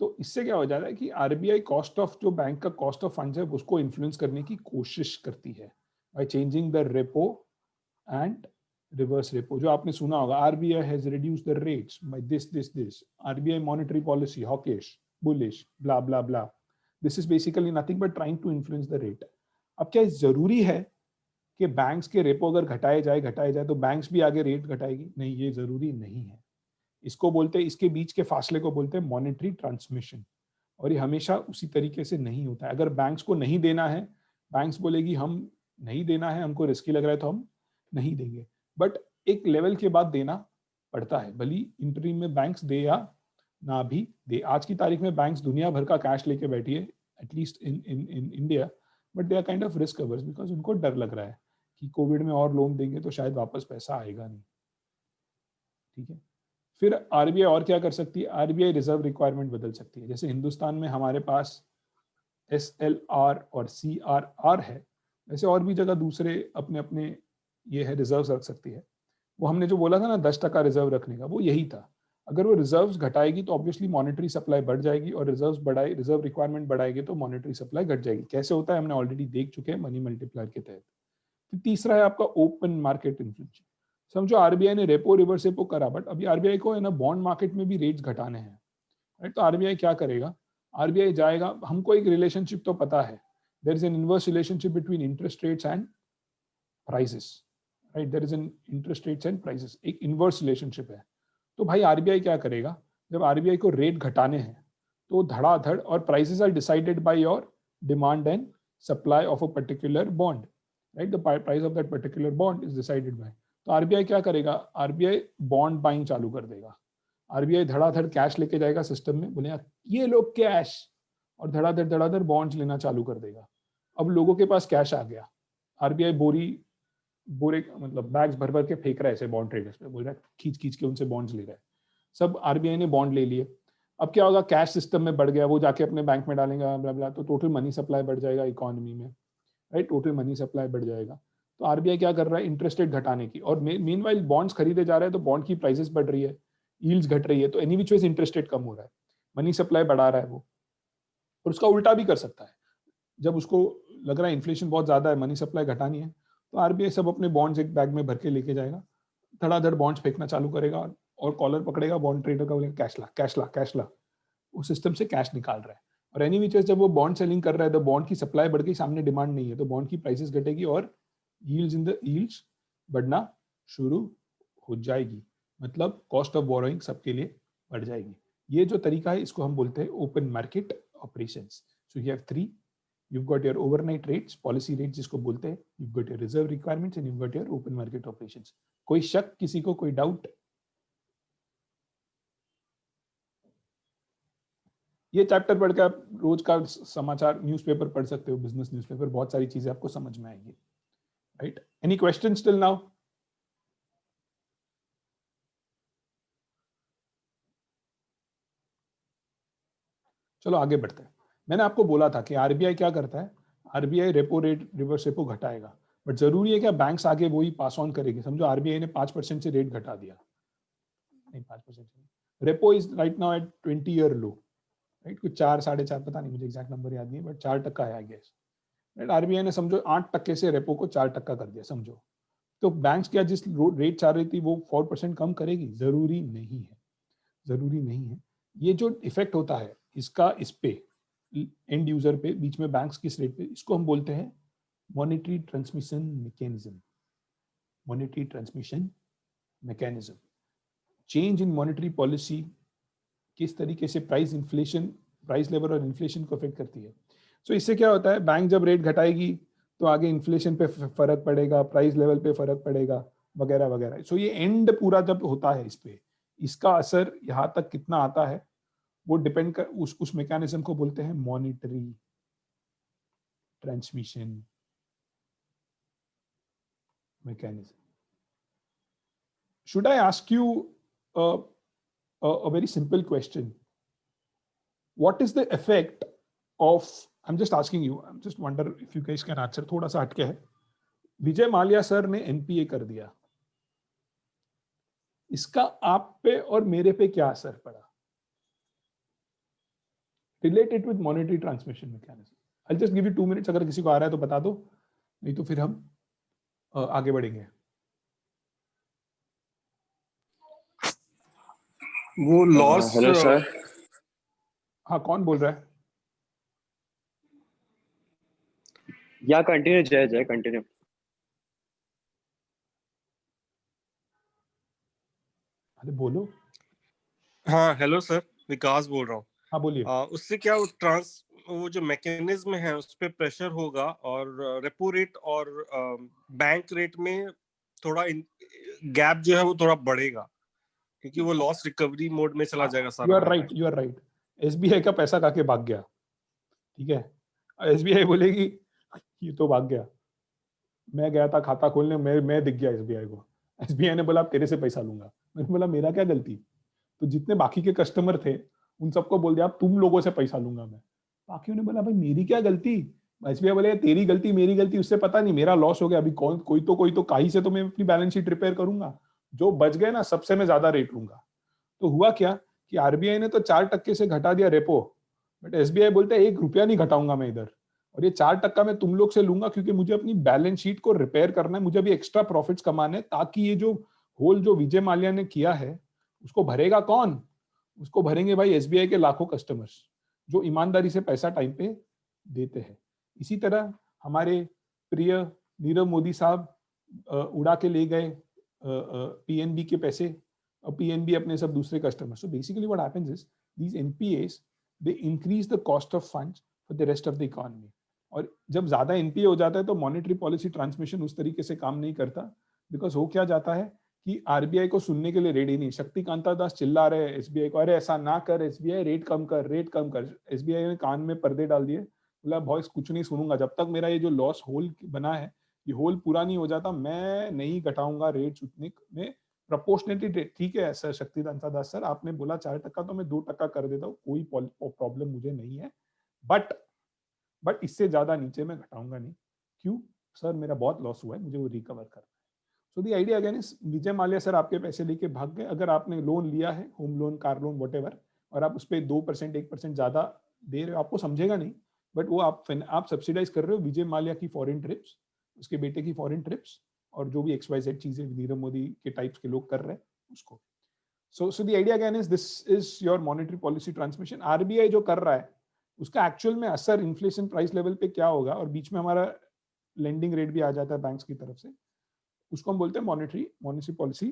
S1: तो इससे क्या हो जाता है कि आरबीआई कॉस्ट ऑफ, जो बैंक का कॉस्ट ऑफ फंड्स है उसको इन्फ्लुएंस करने की कोशिश करती है by changing the repo and reverse repo. जो आपने सुना होगा, RBI has reduced the rates by this, RBI monetary policy hawkish bullish blah blah blah. This is basically nothing but trying to influence the rate. अब क्या जरूरी है कि banks के रेपो अगर घटाए जाए तो बैंक्स भी आगे रेट घटाएगी? नहीं, ये जरूरी नहीं है। इसको बोलते हैं, इसके बीच के फासले को बोलते हैं मॉनेटरी ट्रांसमिशन। और ये हमेशा उसी तरीके से नहीं होता है। अगर बैंक्स को नहीं देना है, बैंक्स बोलेगी हम नहीं देना है, हमको रिस्की लग रहा है तो हम नहीं देंगे, बट एक लेवल के बाद देना पड़ता है, भली इंटरिम में बैंक्स दे या ना भी दे। आज की तारीख में बैंक्स दुनिया भर का कैश लेके बैठी है, at least in India, but they are kind of risk averse, because उनको डर लग रहा है कि कोविड में और लोन देंगे तो शायद वापस पैसा आएगा नहीं, ठीक है। फिर आरबीआई और क्या कर सकती है, आरबीआई रिजर्व रिक्वायरमेंट बदल सकती है। जैसे हिंदुस्तान में हमारे पास SLR और CRR है, वैसे और भी जगह दूसरे अपने अपने ये है रिजर्व रख सकती है। वो हमने जो बोला था ना 10% रिजर्व रखने का, वो यही था। अगर वो रिजर्व्स घटाएगी तो ऑब्वियसली मॉनेटरी सप्लाई बढ़ जाएगी, और रिजर्व रिक्वायरमेंट बढ़ाएगी तो मॉनेटरी सप्लाई घट जाएगी। कैसे होता है हमने ऑलरेडी देख चुके हैं मनी मल्टीप्लायर के तहत। तो तीसरा है आपका ओपन मार्केट इन्फ्लेशन। समझो आरबीआई ने रेपो रिवर्स रेपो करा, बट अभी आरबीआई को है ना बॉन्ड मार्केट में भी रेट्स घटाने हैं, राइट? तो आरबीआई क्या करेगा? आरबीआई जाएगा, हमको एक रिलेशनशिप तो पता है, there is an inverse relationship between interest rates and prices, right? There is an interest rates and prices, एक इनवर्स रिलेशनशिप है। तो भाई आरबीआई क्या करेगा? जब आरबीआई को रेट घटाने हैं तो धड़ाधड़, और prices are decided by your demand and supply of a particular bond, right? The price of that particular bond is decided by. तो आरबीआई क्या करेगा? आरबीआई बॉन्ड बाइंग चालू कर देगा। आरबीआई धड़ाधड़ कैश लेके जाएगा सिस्टम में, बोलेगा ये लो कैश, और धड़ाधड़ धड़ाधड़ बॉन्ड्स लेना चालू कर देगा। अब लोगों के पास कैश आ गया, आरबीआई बोरे मतलब बैग्स भर भर के फेंक रहा है ऐसे बॉन्ड ट्रेडर्स पे, बोल रहा है खींच खींच के उनसे बॉन्ड्स ले रहा है। सब आरबीआई ने बॉन्ड ले लिए। अब क्या होगा? कैश सिस्टम में बढ़ गया, वो जाके अपने बैंक में डालेंगे, ब्ला ब्ला, तो टोटल मनी सप्लाई बढ़ जाएगा इकोनॉमी में, राइट? टोटल मनी सप्लाई बढ़ जाएगा। तो आरबीआई क्या कर रहा है? इंटरेस्ट रेट घटाने की, और मीनवाइल बॉन्ड्स खरीदे जा रहे हैं, तो बॉन्ड की प्राइसेस बढ़ रही है, यील्ड्स घट रही है, तो any which ways interest rate कम हो रहा है, मनी सप्लाई बढ़ा रहा है वो। और उसका उल्टा भी कर सकता है, जब उसको लग रहा है इन्फ्लेशन बहुत ज्यादा है, मनी सप्लाई घटानी है, तो आरबीआई सब अपने बॉन्ड्स एक बैग में भर के लेके जाएगा, धड़ाधड़ बॉन्ड्स फेंकना चालू करेगा, और कॉलर पकड़ेगा बॉन्ड ट्रेडर का, बोलेगा कैश ला कैश ला कैश ला। उस सिस्टम से कैश निकाल रहा है। और एनी विच जब वो बॉन्ड सेलिंग कर रहा है, तो बॉन्ड की सप्लाई बढ़ गई, सामने डिमांड नहीं है, तो बॉन्ड की प्राइसेस घटेगी और यील्ड्स बढ़ना शुरू हो जाएगी। मतलब कॉस्ट ऑफ बोरोइंग सबके लिए बढ़ जाएगी। ये जो तरीका है इसको हम बोलते हैं open market operations. So you have three, you've got your overnight rates, policy rates जिसको बोलते हैं, you've got your reserve requirements and you've got your open market operations। कोई शक किसी को, कोई डाउट? ये चैप्टर पढ़ के आप रोज का समाचार न्यूज़पेपर पढ़ सकते हो, बिजनेस न्यूज़पेपर, बहुत सारी चीजें आपको समझ में आएगी, right? Any questions till now? चलो आगे बढ़ते हैं। मैंने आपको बोला था कि आरबीआई क्या करता है? RBI repo rate reverse repo घटाएगा, बट जरूरी है क्या बैंक्स आगे वही पास ऑन करेंगे? समझो आरबीआई ने 5% से रेट घटा दिया, नहीं 5%, repo is right now at 20-year low, right? कुछ 4-4.5, पता नहीं, मुझे एग्जैक्ट नंबर याद नहीं है, बट 4% है आई गेस, राइट? आरबीआई ने समझो 8% से रेपो को 4% कर दिया, समझो। तो बैंक्स क्या जिस रेट चाह रही थी वो 4% कम करेगी? जरूरी नहीं है, जरूरी नहीं है। ये जो इफेक्ट होता है इसका इस पे एंड यूजर पे, बीच में बैंक्स किस रेट पे, इसको हम बोलते हैं monetary transmission mechanism. Monetary transmission mechanism, change in monetary policy किस तरीके से प्राइस लेवल और इन्फ्लेशन को अफेक्ट करती है। सो इससे क्या होता है? बैंक जब रेट घटाएगी तो आगे इन्फ्लेशन पे फर्क पड़ेगा, प्राइस लेवल पे फर्क पड़ेगा, वगैरह वगैरह। सो ये एंड पूरा जब होता है इस पे, इसका असर यहाँ तक कितना आता है वो डिपेंड कर उस मैकेनिज्म को बोलते हैं monetary transmission mechanism. Should I ask you a very simple question? What is the effect of, I'm just asking you, I'm just wonder if you guys can answer, थोड़ा सा हटके है। विजय माल्या सर ने एनपीए कर दिया, इसका आप पे और मेरे पे क्या असर पड़ा? Related with monetary transmission mechanism. I just give you 2 minutes, अगर किसी को आ रहा है तो बता दो, नहीं तो फिर हम आगे बढ़ेंगे।
S2: वो लॉस।
S3: Hello sir.
S1: हाँ, कौन बोल रहा है?
S3: या कंटिन्यू, जय जय कंटिन्यू।
S1: अरे बोलो।
S2: हाँ हेलो सर, विकास बोल रहा हूँ।
S1: हाँ बोलिए।
S2: उससे क्या वो जो मैकेनिज्म है उस पर प्रेशर होगा, और रेपो रेट और बैंक रेट में थोड़ा गैप जो है वो थोड़ा बढ़ेगा, क्योंकि वो लॉस रिकवरी मोड में चला जाएगा सारा।
S1: You are right. एसबीआई का पैसा खा के भाग गया, ठीक है? एसबीआई बोलेगी ये तो भाग गया, मैं गया था खाता खोलने, मैं दिख गया एसबीआई को। एसबीआई ने बोला अब तेरे से पैसा लूंगा। मैंने बोला मेरा क्या गलती? तो जितने बाकी के कस्टमर थे उन सबको बोल दिया अब तुम लोगों से पैसा लूंगा मैं। बाकियों ने बोला भाई मेरी क्या गलती? एसबीआई बोले तेरी गलती मेरी गलती उससे पता नहीं, मेरा लॉस हो गया, अभी कोई तो कहीं से तो मैं अपनी बैलेंस शीट रिपेयर करूंगा, जो बच गए ना सबसे मैं ज्यादा रेट लूंगा। तो हुआ क्या कि आरबीआई ने तो 4% से घटा दिया रेपो, बट एसबीआई बोलते हैं 1 रुपया नहीं घटाऊंगा मैं इधर, और ये 4% मैं तुम लोग से लूंगा क्योंकि मुझे अपनी बैलेंस शीट को रिपेयर करना है, मुझे अभी एक्स्ट्रा प्रॉफिट्स कमाने हैं, ताकि ये जो होल जो विजय माल्या ने किया है उसको भरेगा कौन? उसको भरेंगे भाई एसबीआई के लाखों कस्टमर्स जो ईमानदारी से पैसा टाइम पे देते हैं। इसी तरह हमारे प्रिय नीरव मोदी साहब उड़ा के ले गए पीएनबी के पैसे, और पीएनबी अपने सब दूसरे customer. So basically what happens is these NPAs they increase the cost of funds for the rest of the economy. और जब ज्यादा एनपीए हो जाता है तो मॉनेटरी पॉलिसी ट्रांसमिशन उस तरीके से काम नहीं करता, बिकॉज हो क्या जाता है कि आरबीआई को सुनने के लिए रेडी नहीं। शक्तिकांता दास चिल्ला रहे हैं एसबीआई को, अरे ऐसा ना कर एसबीआई, रेट कम कर, रेट कम कर। एसबीआई ने कान में पर्दे डाल दिए, बोला वॉइस कुछ नहीं सुनूंगा जब तक मेरा ये जो लॉस होल बना है ये होल पूरा नहीं हो जाता, मैं नहीं घटाऊंगा रेट उतने में। प्रपोर्शनेटली रेट, ठीक है सर शक्तिकांता दास सर, आपने बोला 4% तो मैं 2% कर देता हूँ, कोई प्रॉब्लम मुझे नहीं है, बट इससे ज्यादा नीचे मैं घटाऊंगा नहीं। क्यों सर? मेरा बहुत लॉस हुआ है, मुझे वो रिकवर करना है। So the idea again is, Vijay Mallya sir आपके पैसे लेके भाग गए। अगर आपने लोन लिया है, home loan, car loan, what और आप उस पर 2% 1% ज्यादा दे रहे हो, आपको समझेगा नहीं, बट वो आप सब्सिडाइज कर रहे हो विजय माल्या की फॉरेन ट्रिप्स, उसके बेटे की फॉरेन ट्रिप्स, और जो भी XYZ चीजें नीरव मोदी के टाइप्स के लोग कर रहे हैं उसको। So the idea again is, this is your monetary policy transmission. RBI जो कर रहा है उसका एक्चुअल में असर इन्फ्लेशन प्राइस लेवल पे क्या होगा, और बीच में हमारा लेंडिंग रेट भी आ जाता है बैंक्स की तरफ से, उसको हम बोलते हैं मॉनेटरी पॉलिसी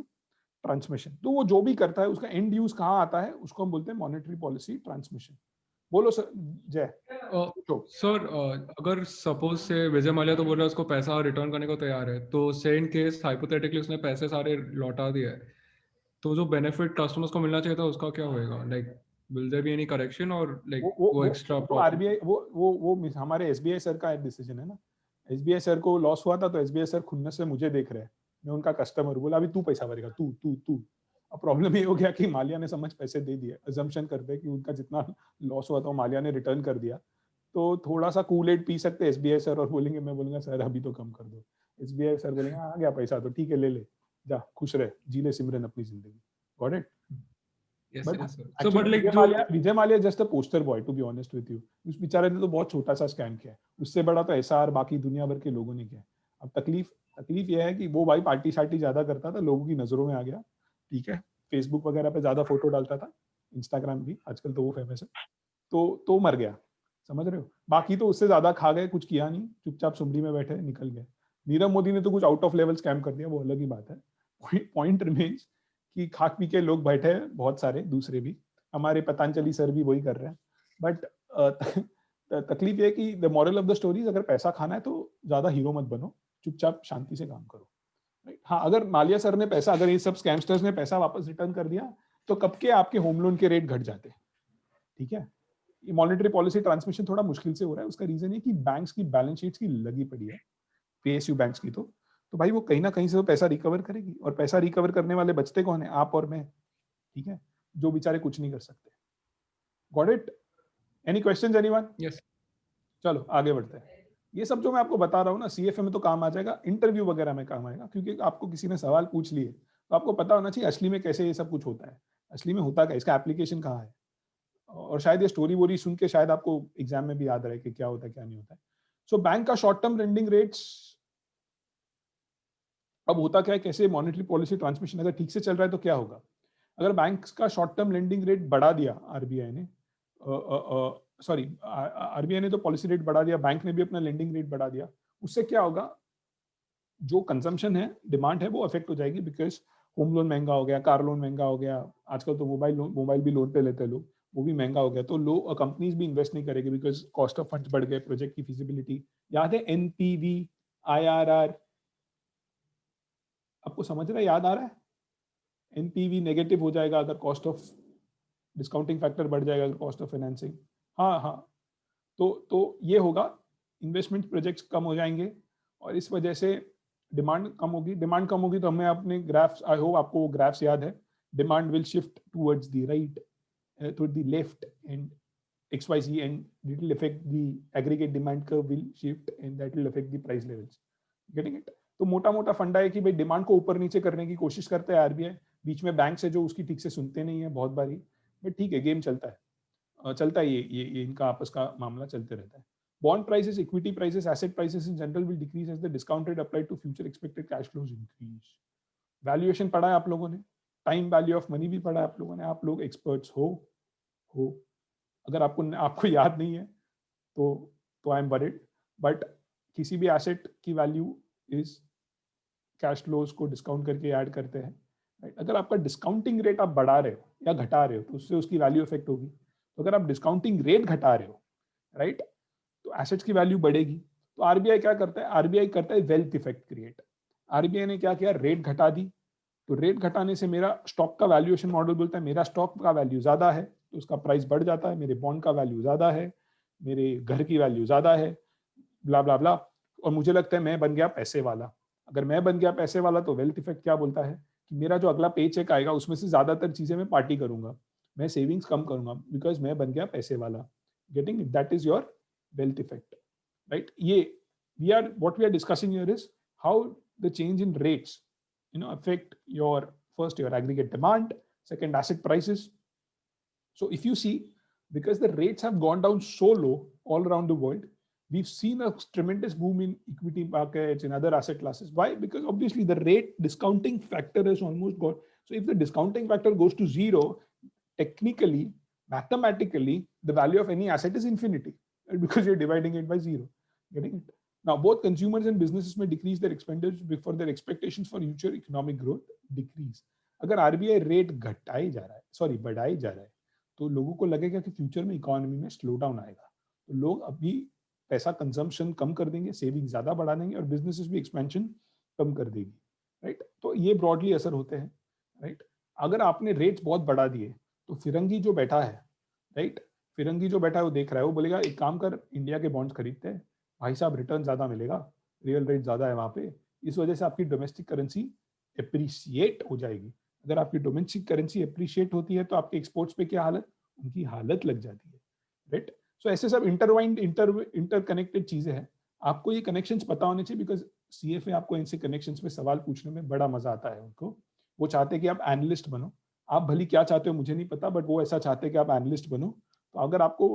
S1: ट्रांसमिशन। तो वो जो भी करता है उसका एंड यूज कहाँ आता है, उसको हम बोलते हैं मॉनेटरी पॉलिसी ट्रांसमिशन। बोलो सर जय।
S4: सर अगर सपोज से विजय माल्या तो बोल रहा है उसको पैसा रिटर्न करने को तैयार है, तो सेम केस हाइपोथेटिकली उसने पैसे सारे लौटा दिए, तो जो बेनिफिट कस्टमर्स को मिलना चाहिए था उसका क्या होएगा? Like will there be any correction और लाइक वो एक्स्ट्रा
S1: आरबीआई वो हमारे एसबीआई सर का डिसीजन है ना। एसबीआई सर को लॉस हुआ था तो एसबीआई सर खुन्नस से मुझे देख रहे हैं, मैं उनका कस्टमर, बोला अभी तू पैसा भरेगा, तू तू तू। अब प्रॉब्लम ये हो गया कि माल्या ने समझ पैसे दे दिए, अजम्पशन करते हैं कि उनका जितना लॉस हुआ था माल्या ने रिटर्न कर दिया, तो थोड़ा सा कूलेट पी सकते हैं एसबीआई सर और बोलेंगे, मैं बोलूंगा सर अभी तो कम कर दो। एसबीआई सर बोलेंगे आ गया पैसा तो ठीक है ले ले, जा खुश रहे, जी ले सिमरन अपनी जिंदगी। Got it?
S4: yes,
S1: But
S4: yes, sir. So
S1: actually,
S4: but like
S1: Vijay Mallya just a poster boy to be honest with you. उस बेचारे ने तो बहुत छोटा सा स्कैम किया है, उससे बड़ा तो एसआर बाकी दुनिया भर के लोगों ने किया। अब तकलीफ यह है कि वो भाई पार्टी शार्टी ज्यादा करता था, लोगों की नजरों में आ गया, ठीक है, फेसबुक वगैरह पे ज्यादा फोटो डालता था, इंस्टाग्राम भी आजकल तो वो फेमस है, तो मर गया, समझ रहे हो। बाकी तो उससे ज्यादा खा गए, कुछ किया नहीं, चुपचाप सुमरी में बैठे निकल गए। नीरव मोदी ने तो कुछ आउट ऑफ लेवल स्कैम कर दिया, वो अलग ही बात है। पॉइंट रिमेन्स कि खाक पी के लोग बैठे हैं बहुत सारे दूसरे भी, हमारे पतंजलि सर भी वही कर रहे हैं। बट तकलीफ ये है कि the moral of the story, अगर पैसा खाना है तो ज्यादा हीरो मत बनो, चुपचाप शांति से काम करो। हाँ, अगर माल्या सर ने पैसा, अगर ये सब स्कैमस्टर्स ने पैसा वापस रिटर्न कर दिया तो कब के आपके होम लोन के रेट घट जाते, ठीक है। ये मॉनेटरी पॉलिसी ट्रांसमिशन थोड़ा मुश्किल से हो रहा है, उसका रीजन है कि बैंक्स की बैलेंस शीट्स की लगी पड़ी है, पीएसयू बैंक्स की, तो भाई वो कहीं ना कहीं से तो पैसा रिकवर करेगी, और पैसा रिकवर करने वाले बचते कौन है? आप और मैं, ठीक है, जो बेचारे कुछ नहीं कर सकते। Got it? Any questions anyone?
S4: yes.
S1: चलो आगे बढ़ते हैं। ये सब जो मैं आपको बता रहा हूँ ना, सीएफए में तो काम आ जाएगा, इंटरव्यू वगैरह में काम आएगा, क्योंकि आपको किसी ने सवाल पूछ लिए तो आपको पता होना चाहिए असली में कैसे ये सब कुछ होता है, असली में होता क्या, इसका एप्लीकेशन कहाँ है, और शायद ये स्टोरी वोरी सुन के शायद आपको एग्जाम में भी याद रहे कि क्या होता है क्या नहीं होता है। सो बैंक का शॉर्ट टर्म लेंडिंग रेट्स, अब होता क्या है, कैसे मॉनेटरी पॉलिसी ट्रांसमिशन अगर ठीक से चल रहा है तो क्या होगा, अगर बैंक का शॉर्ट टर्म लेंडिंग रेट बढ़ा दिया आरबीआई ने, सॉरी आरबीआई ने तो पॉलिसी रेट बढ़ा दिया, बैंक ने भी अपना लेंडिंग रेट बढ़ा दिया, उससे क्या होगा, जो कंजम्पशन है, डिमांड है, वो अफेक्ट हो जाएगी, बिकॉज होम लोन महंगा हो गया, कार लोन महंगा हो गया, आजकल तो मोबाइल भी लोन पे लेते हैं लोग, वो भी महंगा हो गया, तो कंपनीज भी इन्वेस्ट नहीं करेगी, बिकॉज कॉस्ट ऑफ फंड्स बढ़ गए, प्रोजेक्ट की फिजिबिलिटी, याद है एनपीवी, आईआरआर, आपको समझ रहा है, याद आ रहा है? एनपीवी नेगेटिव हो जाएगा अगर कॉस्ट ऑफ डिस्काउंटिंग फैक्टर बढ़ जाएगा, अगर कॉस्ट ऑफ फाइनेंसिंग, हाँ, तो ये होगा, इन्वेस्टमेंट प्रोजेक्ट्स कम हो जाएंगे, और इस वजह से डिमांड कम होगी तो हमें अपने ग्राफ्स, आई होप आपको ग्राफ्स याद है, demand will shift towards the right, toward the left and XYZ, and it will affect the aggregate demand curve will shift, and that will affect the price levels. Getting it? तो मोटा मोटा फंडा है कि भाई demand को ऊपर नीचे करने की कोशिश करता है आरबीआई, बीच में बैंक से जो उसकी ठीक से सुनते नहीं है बहुत बारी, बट ठीक है, गेम चलता है, चलता है, ये इनका आपस का मामला चलते रहता है. Bond prices, equity prices, asset prices in general will decrease as the discount rate applied to future expected cash flows increase. Valuation पढ़ा है आप लोगों ने, टाइम वैल्यू ऑफ मनी भी पढ़ा है आप लोगों ने, आप लोग एक्सपर्ट्स हो. अगर आपको याद नहीं है तो आई एम वरीड, बट किसी भी एसेट की वैल्यू इज कैश फ्लोज को डिस्काउंट करके ऐड करते हैं, राइट. अगर आपका डिस्काउंटिंग रेट आप बढ़ा रहे हो या घटा रहे हो तो उससे उसकी वैल्यू इफेक्ट होगी. तो अगर आप डिस्काउंटिंग रेट घटा रहे हो, राइट, तो एसेट्स की वैल्यू बढ़ेगी. तो आरबीआई क्या करता है, आरबीआई करता है वेल्थ इफेक्ट क्रिएट. आरबीआई ने क्या किया, रेट घटा दी. तो रेट घटाने से मेरा स्टॉक का वैल्यूएशन मॉडल बोलता है मेरा स्टॉक का वैल्यू ज्यादा है तो उसका प्राइस बढ़ जाता है, मेरे बॉन्ड का वैल्यू ज्यादा है, मेरे घर की वैल्यू ज्यादा है, ब्ला ब्ला ब्ला, और मुझे लगता है मैं बन गया पैसे वाला. अगर मैं बन गया पैसे वाला तो वेल्थ इफेक्ट क्या बोलता है कि मेरा जो अगला पे चेक आएगा उसमें से ज्यादातर चीजें मैं पार्टी करूंगा, मैं सेविंग्स कम करूंगा, बिकॉज मैं बन गया पैसे वाला. Getting, that is your wealth effect, right? What we are discussing here is how the change in rates, affect your aggregate demand, second asset prices. So if you see, because the rates have gone down so low all around the world, we've seen a tremendous boom in equity markets, in other asset classes. Why? Because obviously the rate discounting factor is almost gone. So if the discounting factor goes to zero, technically, mathematically, the value of any asset is infinity, because you're dividing it by zero. Getting it? Now, both consumers and businesses may decrease their expenditures before their expectations for future economic growth decrease. अगर RBI rate घटाई जा रहा है, sorry बढ़ाई जा रहा है, तो लोगों को लगेगा कि फ्यूचर में इकोनॉमी में स्लो डाउन आएगा, तो लोग अभी पैसा कंजम्पशन कम कर देंगे, सेविंग ज्यादा बढ़ा देंगे, और बिजनेसेस भी एक्सपेंशन कम कर देगी, राइट. तो ये ब्रॉडली असर होते हैं, राइट. अगर आपने रेट्स बहुत बढ़ा दिए तो फिरंगी जो बैठा है, राइट, फिरंगी जो बैठा है वो देख रहा है, वो बोलेगा एक काम कर, इंडिया के बॉन्ड्स खरीदते हैं भाई साहब, रिटर्न ज्यादा मिलेगा, रियल रेट ज्यादा है वहां पे, इस वजह से आपकी डोमेस्टिक करेंसी एप्रिशिएट हो जाएगी. अगर आपकी डोमेस्टिक करेंसी एप्रिशिएट होती है तो आपके एक्सपोर्ट्स पे क्या हालत, उनकी हालत लग जाती है, राइट. सो ऐसे सब इंटरवाइंड इंटरकनेक्टेड चीजें हैं, आपको ये कनेक्शंस पता होने चाहिए, बिकॉज सीएफए आपको इनसे कनेक्शंस में सवाल पूछने में बड़ा मजा आता है उनको. वो चाहते हैं कि आप एनालिस्ट बनो, आप भली क्या चाहते हो मुझे नहीं पता, बट वो ऐसा चाहते हैं कि आप एनालिस्ट बनो. तो अगर आपको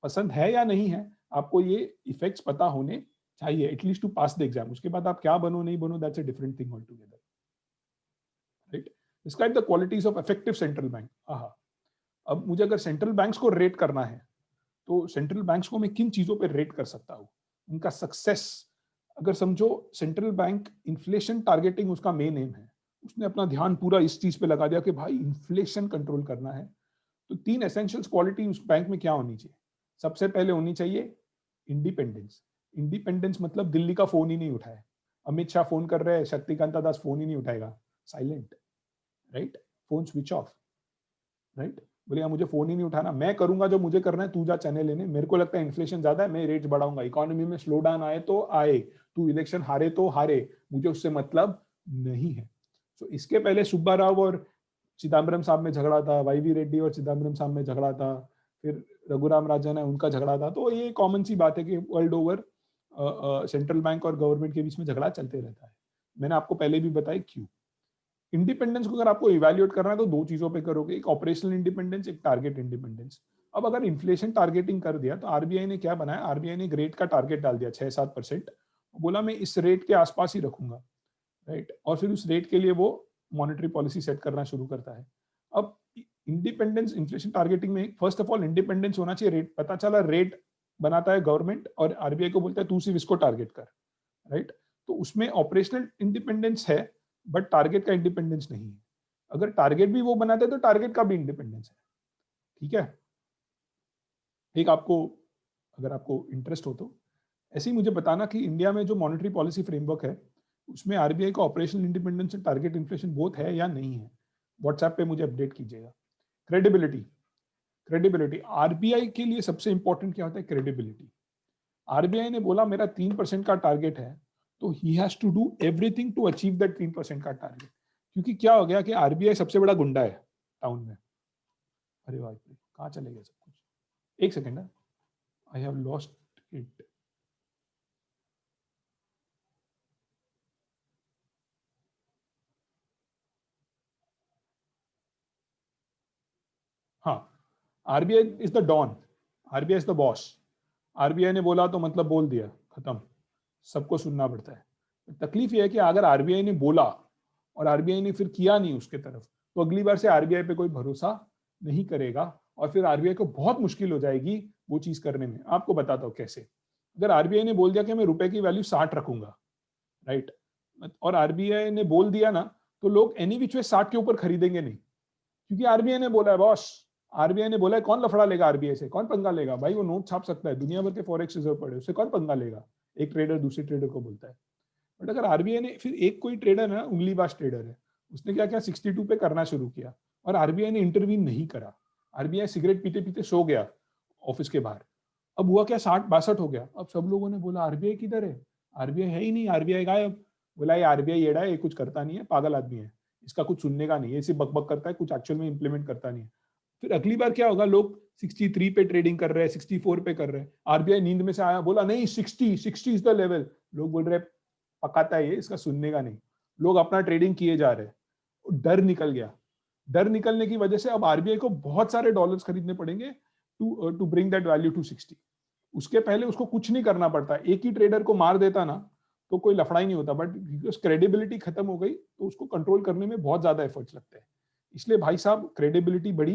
S1: पसंद है या नहीं है, आपको ये इफेक्ट्स पता होने चाहिए at least to pass the exam. उसके बाद आप क्या बनो नहीं बनो, that's a different thing all together, right. Describe the qualities of effective central bank. अब मुझे अगर सेंट्रल बैंक्स को रेट करना है तो सेंट्रल बैंक्स को मैं किन चीजों पे रेट कर सकता हूँ, उनका सक्सेस. अगर समझो सेंट्रल बैंक इन्फ्लेशन टारगेटिंग उसका मेन एम है, उसने अपना ध्यान पूरा इस चीज पे लगा दिया कि भाई इन्फ्लेशन कंट्रोल करना है, तो 3 एसेंशियल्स क्वालिटी उस बैंक में क्या होनी चाहिए. सबसे पहले होनी चाहिए इंडिपेंडेंस. इंडिपेंडेंस मतलब दिल्ली का फोन ही नहीं उठाए, अमित शाह फोन कर रहे हैं, शक्तिकांता दास फोन ही नहीं उठाएगा, silent, right, phone switch off, right. बोले मुझे फोन ही नहीं उठाना, मैं करूंगा जो मुझे करना है, तू जा चने लेने, मेरे को लगता है इन्फ्लेशन ज्यादा है, मैं रेट्स बढ़ाऊंगा, इकोनॉमी में स्लो डाउन आए तो आए, तू इलेक्शन हारे तो हारे, मुझे उससे मतलब नहीं है. तो इसके पहले सुब्बा राव और चिदम्बरम साहब में झगड़ा था, वाई वी रेड्डी और चिदम्बरम साहब में झगड़ा था, फिर रघुराम राजन है उनका झगड़ा था. तो ये कॉमन सी बात है कि वर्ल्ड ओवर सेंट्रल बैंक और गवर्नमेंट के बीच में झगड़ा चलते रहता है. मैंने आपको पहले भी बताया क्यों. इंडिपेंडेंस को अगर आपको इवैल्यूएट करना है तो 2 चीजों पे करोगे, एक ऑपरेशनल इंडिपेंडेंस, एक टारगेट इंडिपेंडेंस. अब अगर इन्फ्लेशन टारगेटिंग कर दिया तो आरबीआई ने क्या बनाया, आरबीआई ने एक रेट का टारगेट डाल दिया 6-7%, बोला मैं इस रेट के आसपास ही रखूंगा, राइट. और फिर उस रेट के लिए वो मॉनेटरी पॉलिसी सेट करना शुरू करता है. अब इंडिपेंडेंस इन्फ्लेशन टारगेटिंग में फर्स्ट ऑफ ऑल इंडिपेंडेंस होना चाहिए. रेट पता चला रेट बनाता है गवर्नमेंट और आरबीआई को बोलता है तू सिर्फ इसको टारगेट कर, राइट. तो उसमें ऑपरेशनल इंडिपेंडेंस है बट टारगेट का इंडिपेंडेंस नहीं है. अगर टारगेट भी वो बनाते हैं तो टारगेट का भी इंडिपेंडेंस है, ठीक है. एक आपको अगर आपको इंटरेस्ट हो तो ऐसे ही मुझे बताना कि इंडिया में जो मॉनेटरी पॉलिसी फ्रेमवर्क है उसमें आरबीआई का ऑपरेशनल इंडिपेंडेंस और टारगेट इन्फ्लेशन बोथ है या नहीं है. व्हाट्सएप पे मुझे अपडेट कीजिएगा. क्रेडिबिलिटी, क्रेडिबिलिटी आरबीआई के लिए सबसे इंपॉर्टेंट क्या होता है, क्रेडिबिलिटी. आरबीआई ने बोला मेरा 3% का टारगेट है तो he has to do everything to achieve that 3% का टारगेट. क्योंकि क्या हो गया कि आरबीआई सबसे बड़ा गुंडा है टाउन में. अरे भाई कहाँ चले गए सब कुछ, एक second, I have lost it. RBI is the don, RBI is the boss. RBI ने बोला तो मतलब बोल दिया, खत्म, सबको सुनना पड़ता है। तकलीफ ये है कि अगर आरबीआई ने बोला और आरबीआई ने फिर किया नहीं उसके तरफ, तो अगली बार से आरबीआई पे कोई भरोसा नहीं करेगा और फिर आरबीआई को बहुत मुश्किल हो जाएगी वो चीज करने में। आपको बताता हूँ कैसे। अगर आरबीआई ने बोल दिया कि मैं रुपए की वैल्यू 60 रखूंगा, राइट, और आरबीआई ने बोल दिया ना, तो लोग एनी विच वे 60 के ऊपर खरीदेंगे नहीं, क्योंकि आरबीआई ने बोला है बॉस। आरबीआई ने बोला है, कौन लफड़ा लेगा आरबीआई से, कौन पंगा लेगा भाई, वो नोट छाप सकता है, दुनिया भर के फॉरेक्स रिजर्व पड़े, उससे कौन पंगा लेगा। एक ट्रेडर दूसरे ट्रेडर को बोलता है। बट अगर आरबीआई ने, फिर एक कोई ट्रेडर है ना, उंगलीबाज ट्रेडर है, उसने क्या किया, 62 पे करना शुरू किया और आरबीआई ने इंटरवीन नहीं करा। आरबीआई सिगरेट पीते पीते सो गया ऑफिस के बाहर। अब हुआ क्या, 60-62 हो गया। अब सब लोगों ने बोला आरबीआई किधर है, आरबीआई है ही नहीं, आरबीआई गायब। बोला ये आरबीआई येड़ा है, ये कुछ करता नहीं है, पागल आदमी है, इसका कुछ सुनने का नहीं है, इसे बकबक करता है, कुछ एक्चुअल में इंप्लीमेंट करता नहीं है। फिर अगली बार क्या होगा, लोग 63 पे ट्रेडिंग कर रहे हैं, 64 पे कर रहे हैं। आरबीआई नींद में से आया, बोला नहीं 60 इज द लेवल। लोग बोल रहे पकाता है ये, इसका सुनने का नहीं। लोग अपना ट्रेडिंग किए जा रहे हैं, डर निकल गया। डर निकलने की वजह से अब आरबीआई को बहुत सारे डॉलर्स खरीदने पड़ेंगे to bring that value to 60। उसके पहले उसको कुछ नहीं करना पड़ता, एक ही ट्रेडर को मार देता ना तो कोई लफड़ा ही नहीं होता, बट क्रेडिबिलिटी खत्म हो गई तो उसको कंट्रोल करने में बहुत ज्यादा एफर्ट्स लगते हैं। इसलिए भाई साहब क्रेडिबिलिटी बड़ी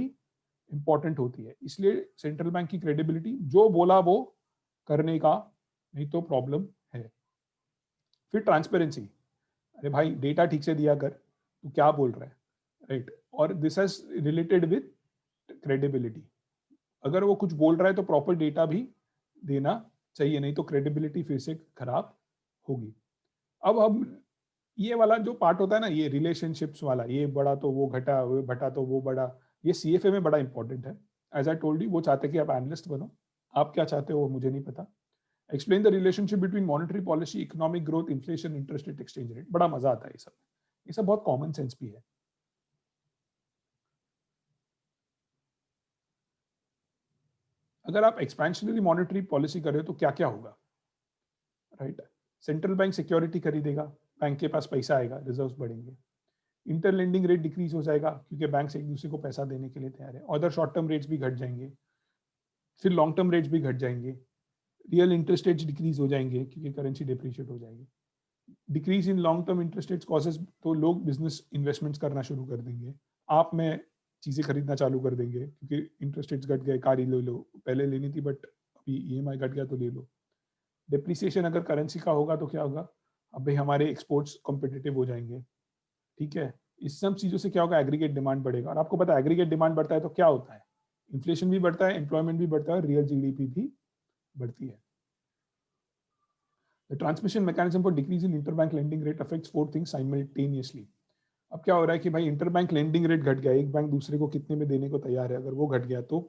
S1: इंपॉर्टेंट होती है। इसलिए सेंट्रल बैंक की क्रेडिबिलिटी, जो बोला वो करने का, नहीं तो प्रॉब्लम है। फिर ट्रांसपेरेंसी, अरे भाई डेटा ठीक से दिया कर, तू क्या बोल रहा है, राइट। और this has related with credibility. अगर वो कुछ बोल रहा है तो प्रॉपर डेटा भी देना चाहिए, नहीं तो क्रेडिबिलिटी फिर से खराब होगी। अब हम ये वाला जो पार्ट होता है ना, ये रिलेशनशिप्स वाला, ये बड़ा तो वो घटा, वो घटा तो वो बड़ा, ये सीएफए में बड़ा इंपॉर्टेंट है। एज आई टोल्ड यू, वो चाहते कि आप एनालिस्ट बनो। आप क्या चाहते हो वो मुझे नहीं पता। Explain the relationship between monetary policy, economic growth, inflation, interest rate, exchange rate. बड़ा मजा आता है ये सब, ये सब बहुत कॉमन सेंस भी है। अगर आप एक्सपेंशनरी मॉनेटरी पॉलिसी कर रहे हो तो क्या क्या होगा, राइट। सेंट्रल बैंक सिक्योरिटी खरीदेगा, बैंक के पास पैसा आएगा, रिजर्व्स बढ़ेंगे। इंटरलेंडिंग रेट डिक्रीज हो जाएगा क्योंकि बैंक एक दूसरे को पैसा देने के लिए तैयार है। अदर शॉर्ट टर्म रेट्स भी घट जाएंगे, फिर लॉन्ग टर्म रेट्स भी घट जाएंगे। रियल इंटरेस्ट रेट्स डिक्रीज हो जाएंगे क्योंकि करेंसी डिप्रिशिएट हो जाएगी। Decrease in long term interest rates causes, तो लोग बिजनेस इन्वेस्टमेंट्स करना शुरू कर देंगे, आप में चीजें खरीदना चालू कर देंगे क्योंकि इंटरेस्ट रेट्स घट गए, कार ही ले लो, पहले लेनी थी बट अभी ईएमआई घट गया तो ले लो। डिप्रिसिएशन अगर करेंसी का होगा तो क्या होगा, अब भाई हमारे एक्सपोर्ट्स कॉम्पिटिटिव हो जाएंगे, ठीक है। इस सब चीजों से क्या होगा, एग्रीगेट डिमांड बढ़ेगा। और आपको पता है एग्रीगेट डिमांड बढ़ता है तो क्या होता है, इन्फ्लेशन भी बढ़ता है, एम्प्लॉयमेंट भी बढ़ता है, रियल जीडीपी भी बढ़ती है। The transmission mechanism for decrease in interbank lending rate affects four things simultaneously. अब क्या हो रहा है कि भाई इंटरबैंक लेंडिंग रेट घट गया, एक बैंक दूसरे को कितने में देने को तैयार है, अगर वो घट गया तो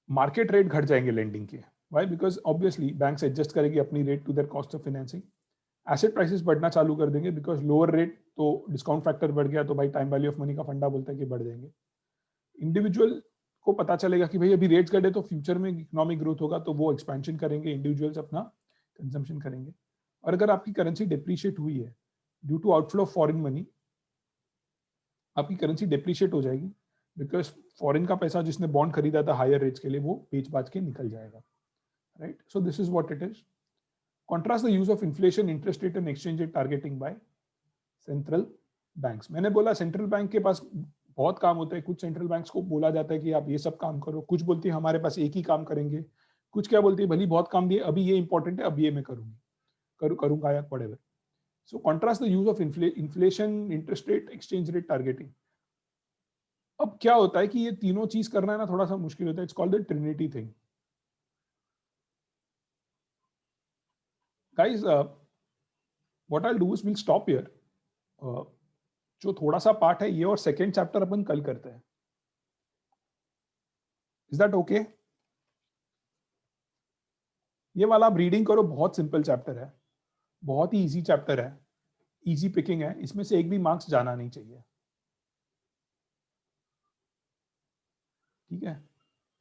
S1: मार्केट रेट घट जाएंगे लेंडिंग के। Why, because obviously banks adjust करेगी अपनी rate to their cost of financing. Asset prices बढ़ना चालू कर देंगे बिकॉज लोअर रेट तो डिस्काउंट फैक्टर बढ़ गया, तो भाई टाइम वैल्यू ऑफ मनी का फंडा बोलता है कि बढ़ जाएंगे। इंडिविजुअल को पता चलेगा कि भाई अभी रेट्स घटे तो फ्यूचर में इकोनॉमिक ग्रोथ होगा, तो वो एक्सपेंशन करेंगे, इंडिविजुअल्स अपना कंजम्पशन करेंगे। और अगर आपकी करेंसी डिप्रीशिएट हुई है due to outflow of foreign money, आपकी करेंसी डिप्रीशिएट हो जाएगी बिकॉज फॉरेन का पैसा जिसने बॉन्ड खरीदा था हायर रेट्स के लिए, वो बेच बाच के निकल जाएगा, right. So this is what it is. Contrast the use of inflation, interest rate and exchange rate targeting by central banks. मैंने बोला सेंट्रल बैंक के पास बहुत काम होता है। कुछ सेंट्रल बैंक्स को बोला जाता है कि आप ये सब काम करो, कुछ बोलती है हमारे पास एक ही काम करेंगे, कुछ क्या बोलती है भली बहुत काम दिए, अभी ये इंपॉर्टेंट है, अब ये मैं करूंगा या whatever. So contrast the use of inflation, interest rate, exchange rate targeting. अब क्या होता है कि ये तीनों चीज करना है ना, थोड़ा सा मुश्किल होता है। It's called the Trinity thing. Guys what I will do is will stop here. जो थोड़ा सा पार्ट है ये और सेकेंड चैप्टर अपन कल करते हैं। Is that okay? ये वाला आप रीडिंग करो, बहुत सिंपल चैप्टर है, बहुत ही इजी चैप्टर है, इजी पिकिंग है, इसमें से एक भी मार्क्स जाना नहीं चाहिए, ठीक है।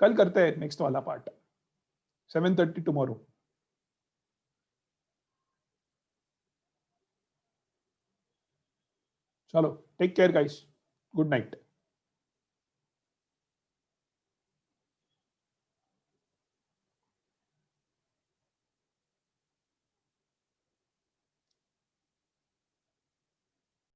S1: कल करते हैं नेक्स्ट वाला पार्ट, 7:30 टुमारो। चलो, take care guys, good night.